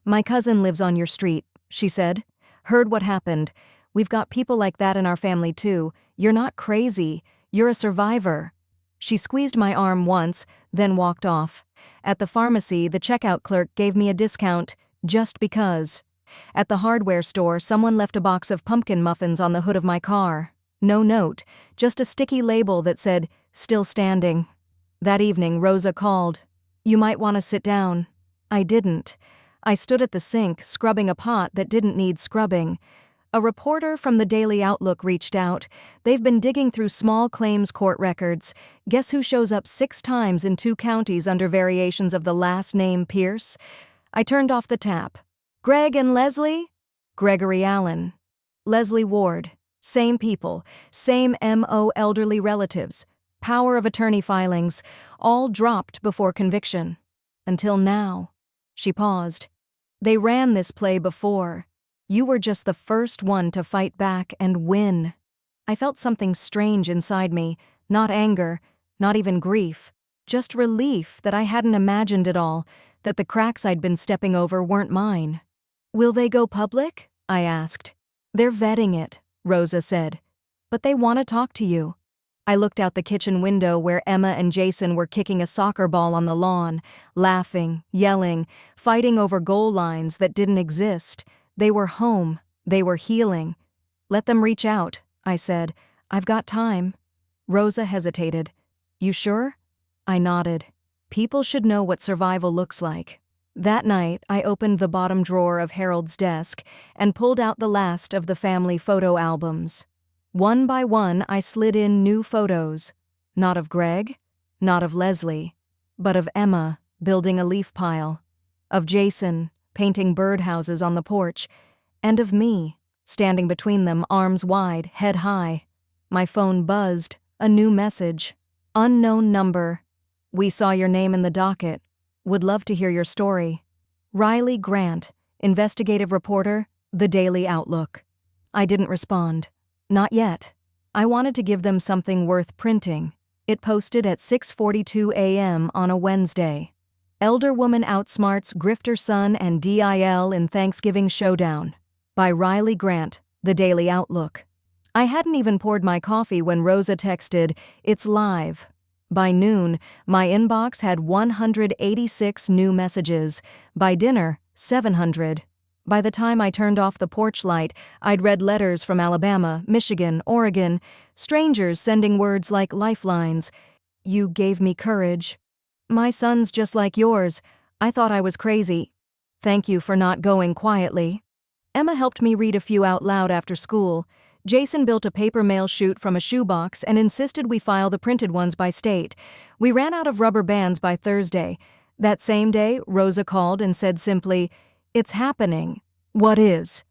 "My cousin lives on your street," she said. "Heard what happened. We've got people like that in our family too. You're not crazy. You're a survivor." She squeezed my arm once, then walked off. At the pharmacy, the checkout clerk gave me a discount, just because. At the hardware store, someone left a box of pumpkin muffins on the hood of my car. No note, just a sticky label that said, "Still standing." That evening, Rosa called. "You might want to sit down." I didn't. I stood at the sink, scrubbing a pot that didn't need scrubbing. A reporter from the Daily Outlook reached out. They've been digging through small claims court records. Guess who shows up 6 times in 2 counties under variations of the last name Pierce? I turned off the tap. "Greg and Leslie?" "Gregory Allen." "Leslie Ward." Same people, same M.O. elderly relatives. Power of attorney filings, all dropped before conviction. Until now. She paused. "They ran this play before. You were just the first one to fight back and win." I felt something strange inside me, not anger, not even grief, just relief that I hadn't imagined it all, that the cracks I'd been stepping over weren't mine. "Will they go public?" I asked. "They're vetting it," Rosa said. "But they want to talk to you." I looked out the kitchen window where Emma and Jason were kicking a soccer ball on the lawn, laughing, yelling, fighting over goal lines that didn't exist. They were home. They were healing. "Let them reach out," I said. "I've got time." Rosa hesitated. "You sure?" I nodded. People should know what survival looks like. That night, I opened the bottom drawer of Harold's desk and pulled out the last of the family photo albums. One by one, I slid in new photos. Not of Greg, not of Leslie, but of Emma building a leaf pile, of Jason painting birdhouses on the porch, and of me, standing between them, arms wide, head high. My phone buzzed, a new message. "Unknown number. We saw your name in the docket. Would love to hear your story. Riley Grant, investigative reporter, The Daily Outlook." I didn't respond. Not yet. I wanted to give them something worth printing. It posted at 6:42 a.m. on a Wednesday. Elder Woman Outsmarts Grifter Son and DIL in Thanksgiving Showdown. By Riley Grant, The Daily Outlook. I hadn't even poured my coffee when Rosa texted, "It's live." By noon, my inbox had 186 new messages. By dinner, 700. By the time I turned off the porch light, I'd read letters from Alabama, Michigan, Oregon, strangers sending words like lifelines. "You gave me courage." "My son's just like yours. I thought I was crazy. Thank you for not going quietly." Emma helped me read a few out loud after school. Jason built a paper mail chute from a shoebox and insisted we file the printed ones by state. We ran out of rubber bands by Thursday. That same day, Rosa called and said simply, "It's happening." "What is?"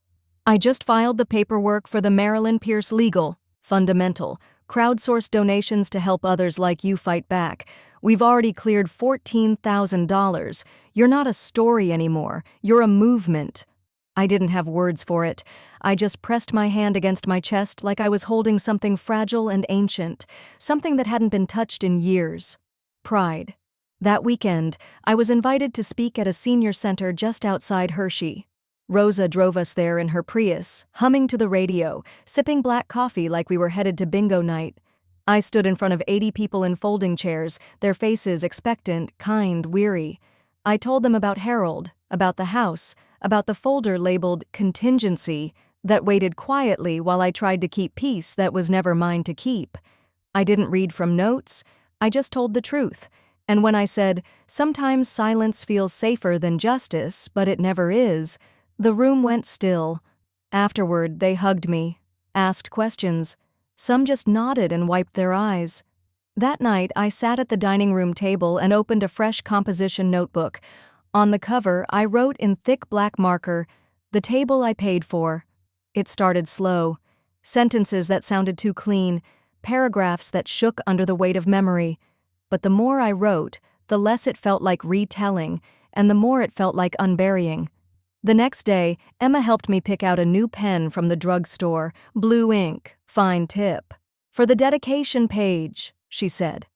"I just filed the paperwork for the Marilyn Pierce Legal, Fundamental, crowdsourced donations to help others like you fight back. We've already cleared $14,000. You're not a story anymore. You're a movement." I didn't have words for it. I just pressed my hand against my chest like I was holding something fragile and ancient, something that hadn't been touched in years. Pride. That weekend, I was invited to speak at a senior center just outside Hershey. Rosa drove us there in her Prius, humming to the radio, sipping black coffee like we were headed to bingo night. I stood in front of 80 people in folding chairs, their faces expectant, kind, weary. I told them about Harold, about the house, about the folder labeled contingency that waited quietly while I tried to keep peace that was never mine to keep. I didn't read from notes, I just told the truth. And when I said, "Sometimes silence feels safer than justice, but it never is," the room went still. Afterward, they hugged me, asked questions. Some just nodded and wiped their eyes. That night, I sat at the dining room table and opened a fresh composition notebook. On the cover, I wrote in thick black marker, "The table I paid for." It started slow. Sentences that sounded too clean, paragraphs that shook under the weight of memory. But the more I wrote, the less it felt like retelling, and the more it felt like unburying. The next day, Emma helped me pick out a new pen from the drugstore, blue ink, fine tip. "For the dedication page," she said.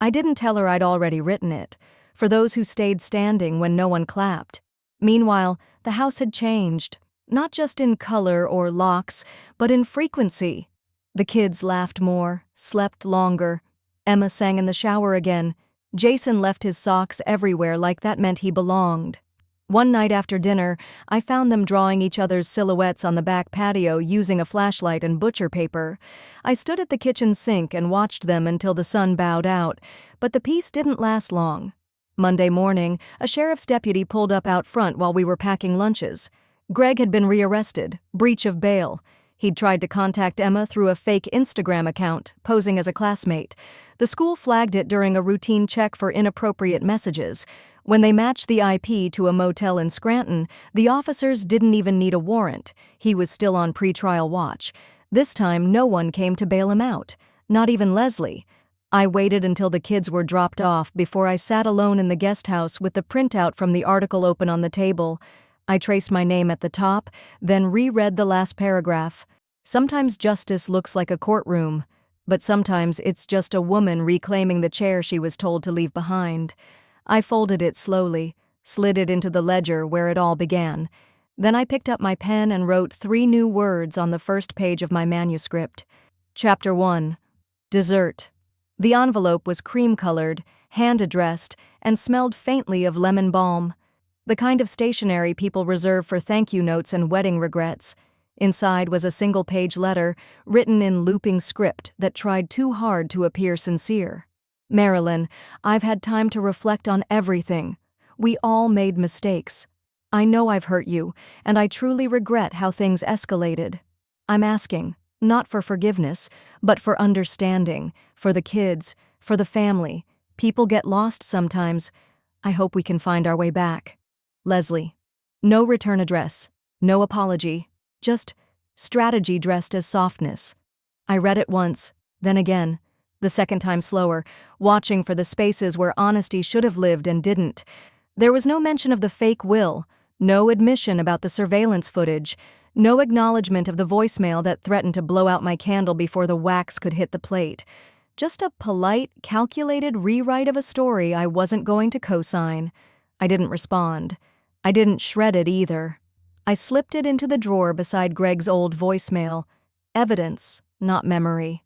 I didn't tell her I'd already written it. For those who stayed standing when no one clapped. Meanwhile, the house had changed, not just in color or locks, but in frequency. The kids laughed more, slept longer. Emma sang in the shower again. Jason left his socks everywhere like that meant he belonged. One night after dinner, I found them drawing each other's silhouettes on the back patio using a flashlight and butcher paper. I stood at the kitchen sink and watched them until the sun bowed out, but the peace didn't last long. Monday morning, a sheriff's deputy pulled up out front while we were packing lunches. Greg had been rearrested, breach of bail. He'd tried to contact Emma through a fake Instagram account, posing as a classmate. The school flagged it during a routine check for inappropriate messages. When they matched the IP to a motel in Scranton, the officers didn't even need a warrant. He was still on pretrial watch. This time, no one came to bail him out, not even Leslie. I waited until the kids were dropped off before I sat alone in the guest house with the printout from the article open on the table. I traced my name at the top, then reread the last paragraph. Sometimes justice looks like a courtroom, but sometimes it's just a woman reclaiming the chair she was told to leave behind. I folded it slowly, slid it into the ledger where it all began. Then I picked up my pen and wrote 3 new words on the first page of my manuscript. Chapter 1. Dessert. The envelope was cream-colored, hand-addressed, and smelled faintly of lemon balm. The kind of stationery people reserve for thank-you notes and wedding regrets. Inside was a single-page letter, written in looping script that tried too hard to appear sincere. "Marilyn, I've had time to reflect on everything. We all made mistakes. I know I've hurt you, and I truly regret how things escalated. I'm asking, not for forgiveness, but for understanding, for the kids, for the family. People get lost sometimes. I hope we can find our way back. Leslie." No return address, no apology, just strategy dressed as softness. I read it once, then again, the second time slower, watching for the spaces where honesty should have lived and didn't. There was no mention of the fake will, no admission about the surveillance footage, no acknowledgement of the voicemail that threatened to blow out my candle before the wax could hit the plate. Just a polite, calculated rewrite of a story I wasn't going to co-sign. I didn't respond. I didn't shred it either. I slipped it into the drawer beside Greg's old voicemail. Evidence, not memory.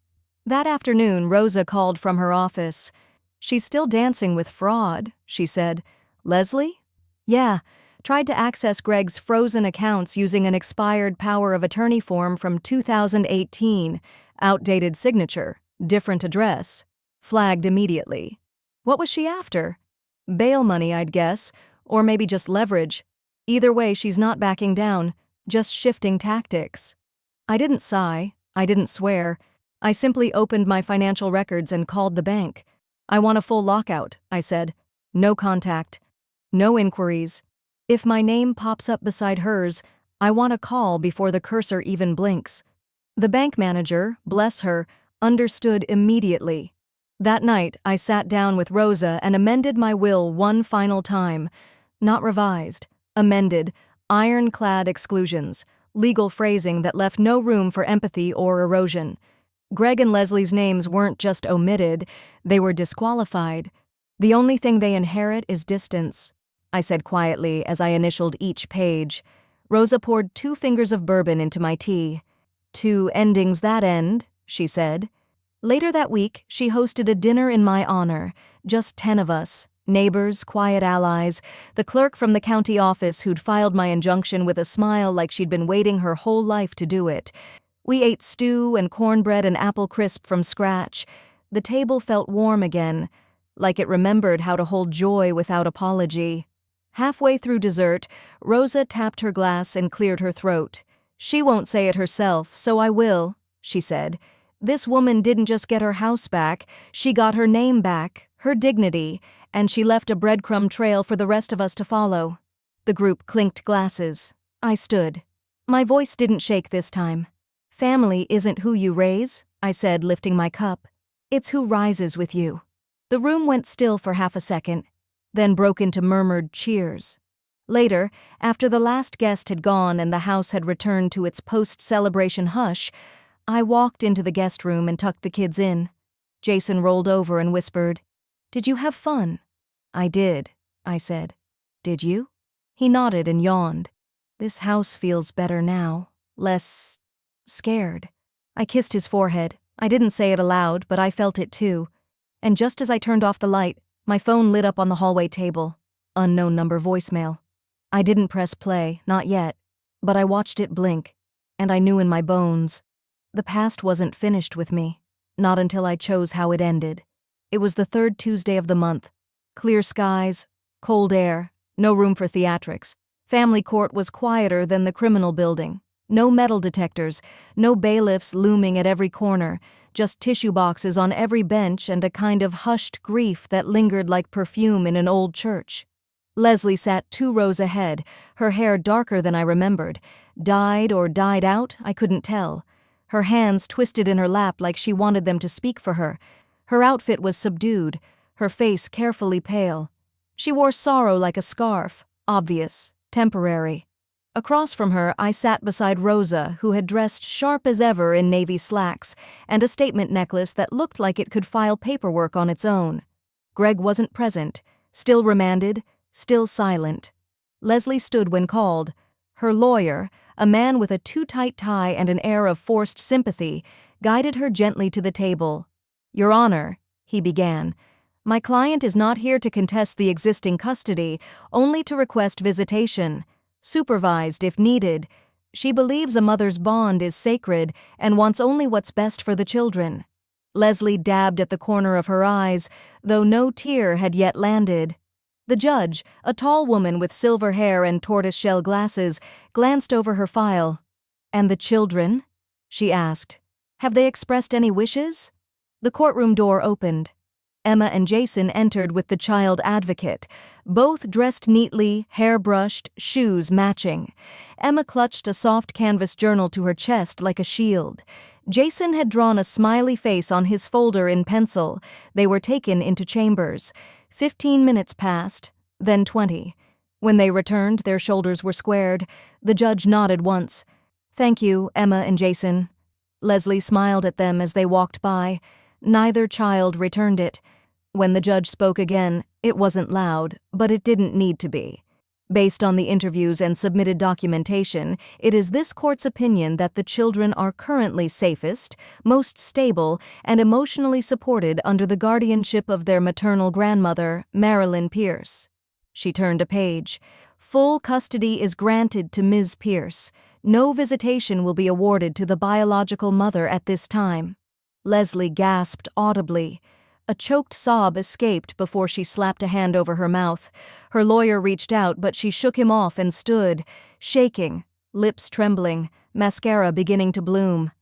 That afternoon, Rosa called from her office. "She's still dancing with fraud," she said. "Leslie?" "Yeah. Tried to access Greg's frozen accounts using an expired power of attorney form from 2018. Outdated signature, different address. Flagged immediately." "What was she after?" "Bail money, I'd guess, or maybe just leverage. Either way, she's not backing down, just shifting tactics." I didn't sigh. I didn't swear. I simply opened my financial records and called the bank. "I want a full lockout," I said. "No contact. No inquiries. If my name pops up beside hers, I want a call before the cursor even blinks." The bank manager, bless her, understood immediately. That night, I sat down with Rosa and amended my will one final time. Not revised. Amended. Ironclad exclusions. Legal phrasing that left no room for empathy or erosion. Greg and Leslie's names weren't just omitted, they were disqualified. "The only thing they inherit is distance," I said quietly as I initialed each page. Rosa poured 2 fingers of bourbon into my tea. "Two endings that end," she said. Later that week, she hosted a dinner in my honor, just 10 of us. Neighbors, quiet allies, the clerk from the county office who'd filed my injunction with a smile like she'd been waiting her whole life to do it. We ate stew and cornbread and apple crisp from scratch. The table felt warm again, like it remembered how to hold joy without apology. Halfway through dessert, Rosa tapped her glass and cleared her throat. "She won't say it herself, so I will," she said. "This woman didn't just get her house back, she got her name back, her dignity, and she left a breadcrumb trail for the rest of us to follow." The group clinked glasses. I stood. My voice didn't shake this time. "Family isn't who you raise," I said, lifting my cup. "It's who rises with you." The room went still for half a second, then broke into murmured cheers. Later, after the last guest had gone and the house had returned to its post-celebration hush, I walked into the guest room and tucked the kids in. Jason rolled over and whispered, "Did you have fun?" "I did," I said. "Did you?" He nodded and yawned. "This house feels better now. Less scared." I kissed his forehead. I didn't say it aloud, but I felt it too. And just as I turned off the light, my phone lit up on the hallway table. Unknown number voicemail. I didn't press play, not yet, but I watched it blink, and I knew in my bones. The past wasn't finished with me, not until I chose how it ended. It was the 3rd Tuesday of the month. Clear skies, cold air, no room for theatrics. Family court was quieter than the criminal building. No metal detectors, no bailiffs looming at every corner, just tissue boxes on every bench and a kind of hushed grief that lingered like perfume in an old church. Leslie sat 2 rows ahead, her hair darker than I remembered. Dyed or died out, I couldn't tell. Her hands twisted in her lap like she wanted them to speak for her. Her outfit was subdued, her face carefully pale. She wore sorrow like a scarf, obvious, temporary. Across from her, I sat beside Rosa, who had dressed sharp as ever in navy slacks and a statement necklace that looked like it could file paperwork on its own. Greg wasn't present, still remanded, still silent. Leslie stood when called. Her lawyer, a man with a too-tight tie and an air of forced sympathy, guided her gently to the table. "Your Honor," he began, "my client is not here to contest the existing custody, only to request visitation. Supervised if needed. She believes a mother's bond is sacred and wants only what's best for the children." Leslie dabbed at the corner of her eyes, though no tear had yet landed. The judge, a tall woman with silver hair and tortoiseshell glasses, glanced over her file. "And the children?" she asked. "Have they expressed any wishes?" The courtroom door opened. Emma and Jason entered with the child advocate, both dressed neatly, hair brushed, shoes matching. Emma clutched a soft canvas journal to her chest like a shield. Jason had drawn a smiley face on his folder in pencil. They were taken into chambers. 15 minutes passed, then 20. When they returned, their shoulders were squared. The judge nodded once. "Thank you, Emma and Jason." Leslie smiled at them as they walked by. Neither child returned it. When the judge spoke again, it wasn't loud, but it didn't need to be. Based on the interviews and submitted documentation, it is this court's opinion that the children are currently safest, most stable, and emotionally supported under the guardianship of their maternal grandmother, Marilyn Pierce. She turned a page. Full custody is granted to Ms. Pierce. No visitation will be awarded to the biological mother at this time. Leslie gasped audibly. A choked sob escaped before she slapped a hand over her mouth. Her lawyer reached out, but she shook him off and stood, shaking, lips trembling, mascara beginning to bloom.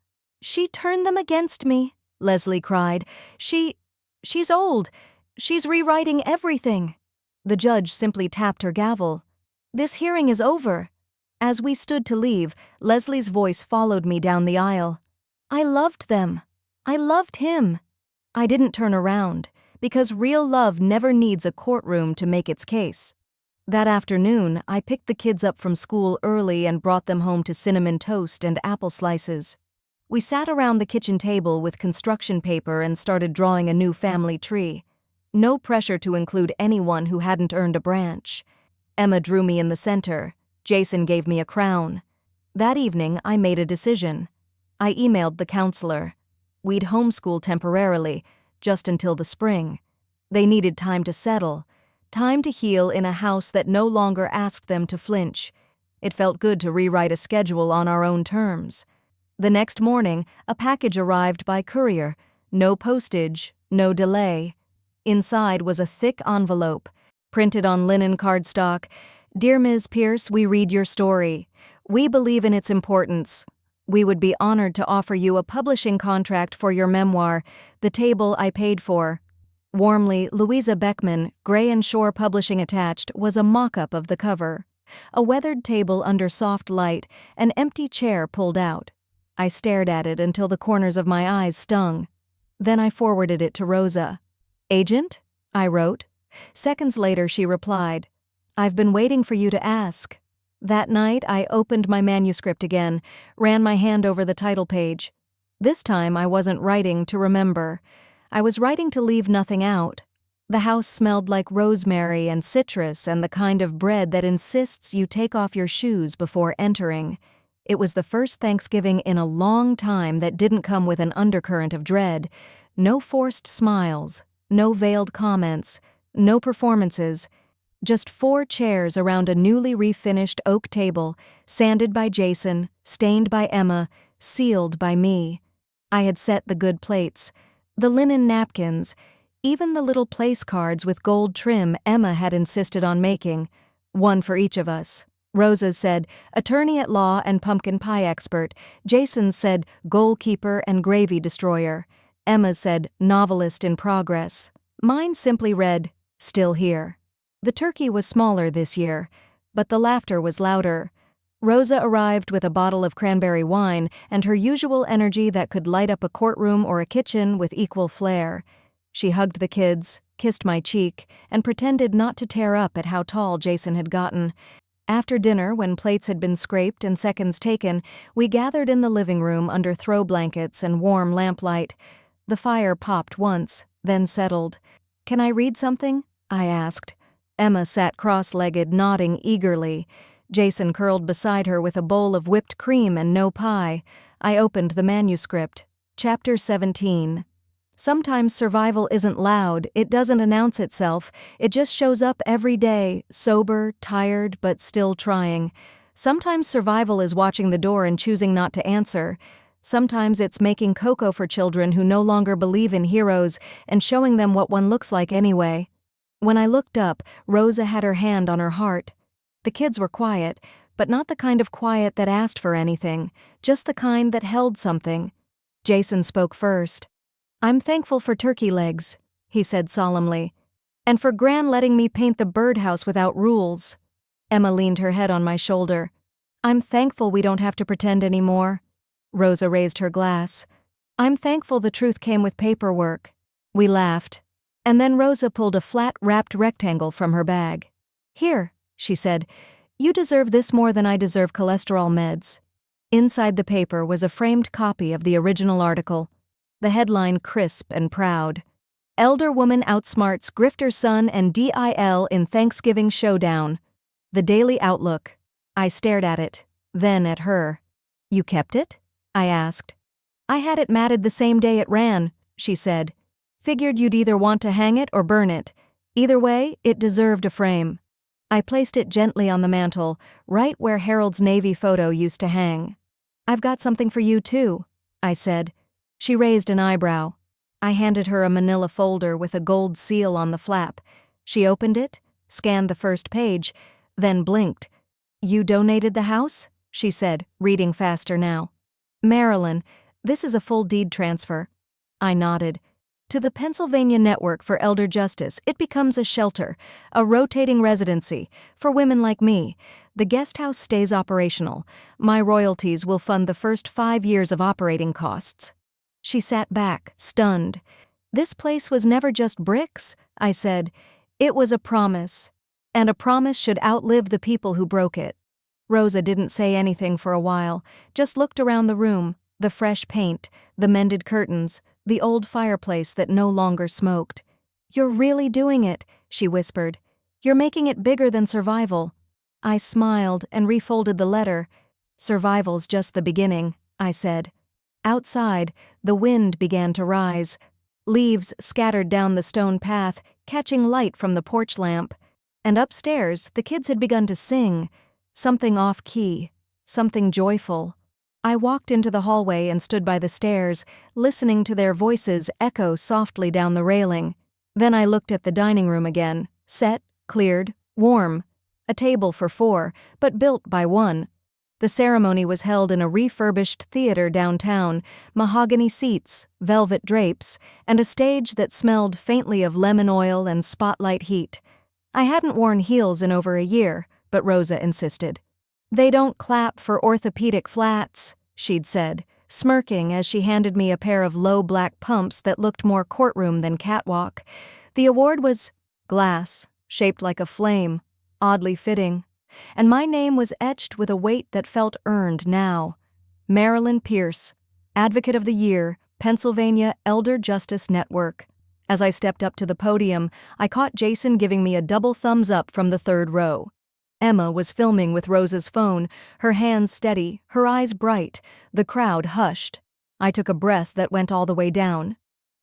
"She turned them against me," Leslie cried. She's old. She's rewriting everything." The judge simply tapped her gavel. "This hearing is over." As we stood to leave, Leslie's voice followed me down the aisle. "I loved them. I loved him." I didn't turn around, because real love never needs a courtroom to make its case. That afternoon, I picked the kids up from school early and brought them home to cinnamon toast and apple slices. We sat around the kitchen table with construction paper and started drawing a new family tree. No pressure to include anyone who hadn't earned a branch. Emma drew me in the center. Jason gave me a crown. That evening, I made a decision. I emailed the counselor. We'd homeschool temporarily, just until the spring. They needed time to settle, time to heal in a house that no longer asked them to flinch. It felt good to rewrite a schedule on our own terms. The next morning, a package arrived by courier. No postage, no delay. Inside was a thick envelope, printed on linen cardstock. "Dear Ms. Pierce, we read your story. We believe in its importance. We would be honored to offer you a publishing contract for your memoir, The Table I Paid For." Warmly, Louisa Beckman, Gray and Shore Publishing attached, was a mock-up of the cover. A weathered table under soft light, an empty chair pulled out. I stared at it until the corners of my eyes stung. Then I forwarded it to Rosa. "Agent?" I wrote. Seconds later she replied, "I've been waiting for you to ask." That night, I opened my manuscript again, ran my hand over the title page. This time, I wasn't writing to remember. I was writing to leave nothing out. The house smelled like rosemary and citrus and the kind of bread that insists you take off your shoes before entering. It was the first Thanksgiving in a long time that didn't come with an undercurrent of dread. No forced smiles, no veiled comments, no performances. Just 4 chairs around a newly refinished oak table, sanded by Jason, stained by Emma, sealed by me. I had set the good plates, the linen napkins, even the little place cards with gold trim Emma had insisted on making, one for each of us. Rosa's said, "Attorney at law and pumpkin pie expert." Jason's said, "Goalkeeper and gravy destroyer." Emma's said, "Novelist in progress." Mine simply read, "Still here." The turkey was smaller this year, but the laughter was louder. Rosa arrived with a bottle of cranberry wine and her usual energy that could light up a courtroom or a kitchen with equal flair. She hugged the kids, kissed my cheek, and pretended not to tear up at how tall Jason had gotten. After dinner, when plates had been scraped and seconds taken, we gathered in the living room under throw blankets and warm lamplight. The fire popped once, then settled. "Can I read something?" I asked. Emma sat cross-legged, nodding eagerly. Jason curled beside her with a bowl of whipped cream and no pie. I opened the manuscript. Chapter 17. Sometimes survival isn't loud, it doesn't announce itself, it just shows up every day, sober, tired, but still trying. Sometimes survival is watching the door and choosing not to answer. Sometimes it's making cocoa for children who no longer believe in heroes and showing them what one looks like anyway. When I looked up, Rosa had her hand on her heart. The kids were quiet, but not the kind of quiet that asked for anything, just the kind that held something. Jason spoke first. "I'm thankful for turkey legs," he said solemnly, "and for Gran letting me paint the birdhouse without rules." Emma leaned her head on my shoulder. "I'm thankful we don't have to pretend anymore." Rosa raised her glass. "I'm thankful the truth came with paperwork." We laughed. And then Rosa pulled a flat, wrapped rectangle from her bag. "Here," she said, "you deserve this more than I deserve cholesterol meds." Inside the paper was a framed copy of the original article. The headline crisp and proud. "Elder woman outsmarts grifter son and DIL in Thanksgiving showdown." The Daily Outlook. I stared at it, then at her. You kept it? I asked. I had it matted the same day it ran, she said. Figured you'd either want to hang it or burn it. Either way, it deserved a frame. I placed it gently on the mantel, right where Harold's Navy photo used to hang. I've got something for you too, I said. She raised an eyebrow. I handed her a manila folder with a gold seal on the flap. She opened it, scanned the first page, then blinked. You donated the house? She said, reading faster now. Marilyn, this is a full deed transfer. I nodded. To the Pennsylvania Network for Elder Justice, it becomes a shelter, a rotating residency, for women like me. The guest house stays operational. My royalties will fund the first 5 years of operating costs. She sat back, stunned. This place was never just bricks, I said. It was a promise. And a promise should outlive the people who broke it. Rosa didn't say anything for a while, just looked around the room, the fresh paint, the mended curtains, the old fireplace that no longer smoked. You're really doing it, she whispered. You're making it bigger than survival. I smiled and refolded the letter. Survival's just the beginning, I said. Outside, the wind began to rise. Leaves scattered down the stone path, catching light from the porch lamp. And upstairs, the kids had begun to sing. Something off-key, something joyful. I walked into the hallway and stood by the stairs, listening to their voices echo softly down the railing. Then I looked at the dining room again, set, cleared, warm. A table for 4, but built by 1. The ceremony was held in a refurbished theater downtown, mahogany seats, velvet drapes, and a stage that smelled faintly of lemon oil and spotlight heat. I hadn't worn heels in over a year, but Rosa insisted. They don't clap for orthopedic flats, she'd said, smirking as she handed me a pair of low black pumps that looked more courtroom than catwalk. The award was glass, shaped like a flame, oddly fitting, and my name was etched with a weight that felt earned now. Marilyn Pierce, Advocate of the Year, Pennsylvania Elder Justice Network. As I stepped up to the podium, I caught Jason giving me a double thumbs up from the 3rd row. Emma was filming with Rosa's phone, her hands steady, her eyes bright. The crowd hushed. I took a breath that went all the way down.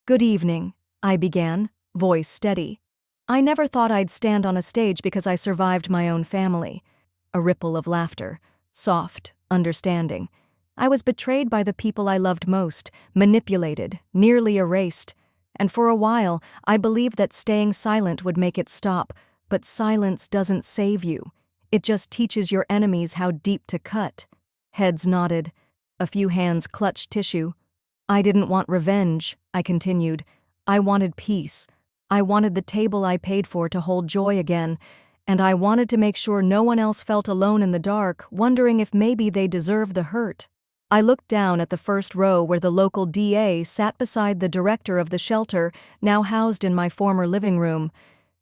Good evening, I began, voice steady. I never thought I'd stand on a stage because I survived my own family. A ripple of laughter, soft, understanding. I was betrayed by the people I loved most, manipulated, nearly erased. And for a while, I believed that staying silent would make it stop, but silence doesn't save you. It just teaches your enemies how deep to cut. Heads nodded. A few hands clutched tissue. I didn't want revenge, I continued. I wanted peace. I wanted the table I paid for to hold joy again, and I wanted to make sure no one else felt alone in the dark, wondering if maybe they deserved the hurt. I looked down at the 1st row where the local DA sat beside the director of the shelter, now housed in my former living room.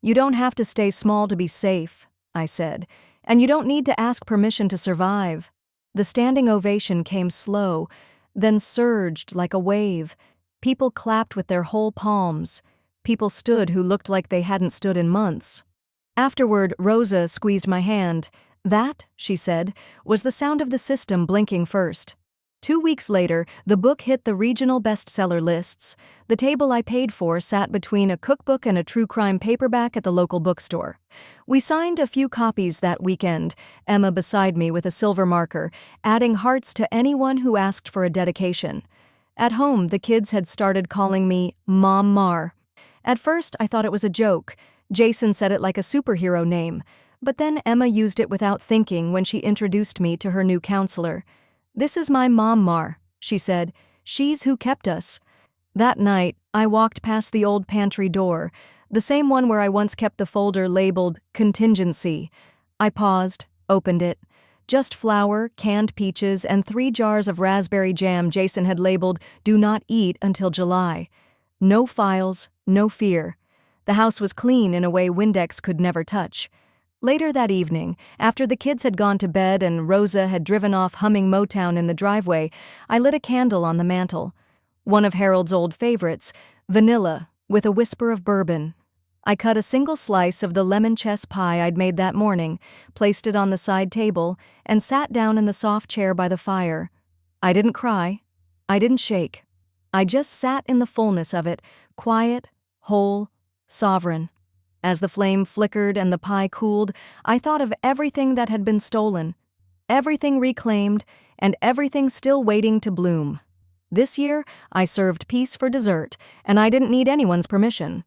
You don't have to stay small to be safe, I said, and you don't need to ask permission to survive. The standing ovation came slow, then surged like a wave. People clapped with their whole palms. People stood who looked like they hadn't stood in months. Afterward, Rosa squeezed my hand. That, she said, was the sound of the system blinking first. 2 weeks later, the book hit the regional bestseller lists. The table I paid for sat between a cookbook and a true crime paperback at the local bookstore. We signed a few copies that weekend, Emma beside me with a silver marker, adding hearts to anyone who asked for a dedication. At home, the kids had started calling me Mom Mar. At first, I thought it was a joke. Jason said it like a superhero name. But then Emma used it without thinking when she introduced me to her new counselor. This is my Mom Mar, she said. She's who kept us. That night, I walked past the old pantry door, the same one where I once kept the folder labeled Contingency. I paused, opened it. Just flour, canned peaches, and 3 jars of raspberry jam Jason had labeled Do Not Eat until July. No files, no fear. The house was clean in a way Windex could never touch. Later that evening, after the kids had gone to bed and Rosa had driven off humming Motown in the driveway, I lit a candle on the mantel. One of Harold's old favorites, vanilla, with a whisper of bourbon. I cut a single slice of the lemon chess pie I'd made that morning, placed it on the side table, and sat down in the soft chair by the fire. I didn't cry. I didn't shake. I just sat in the fullness of it, quiet, whole, sovereign. As the flame flickered and the pie cooled, I thought of everything that had been stolen, everything reclaimed, and everything still waiting to bloom. This year, I served peace for dessert, and I didn't need anyone's permission.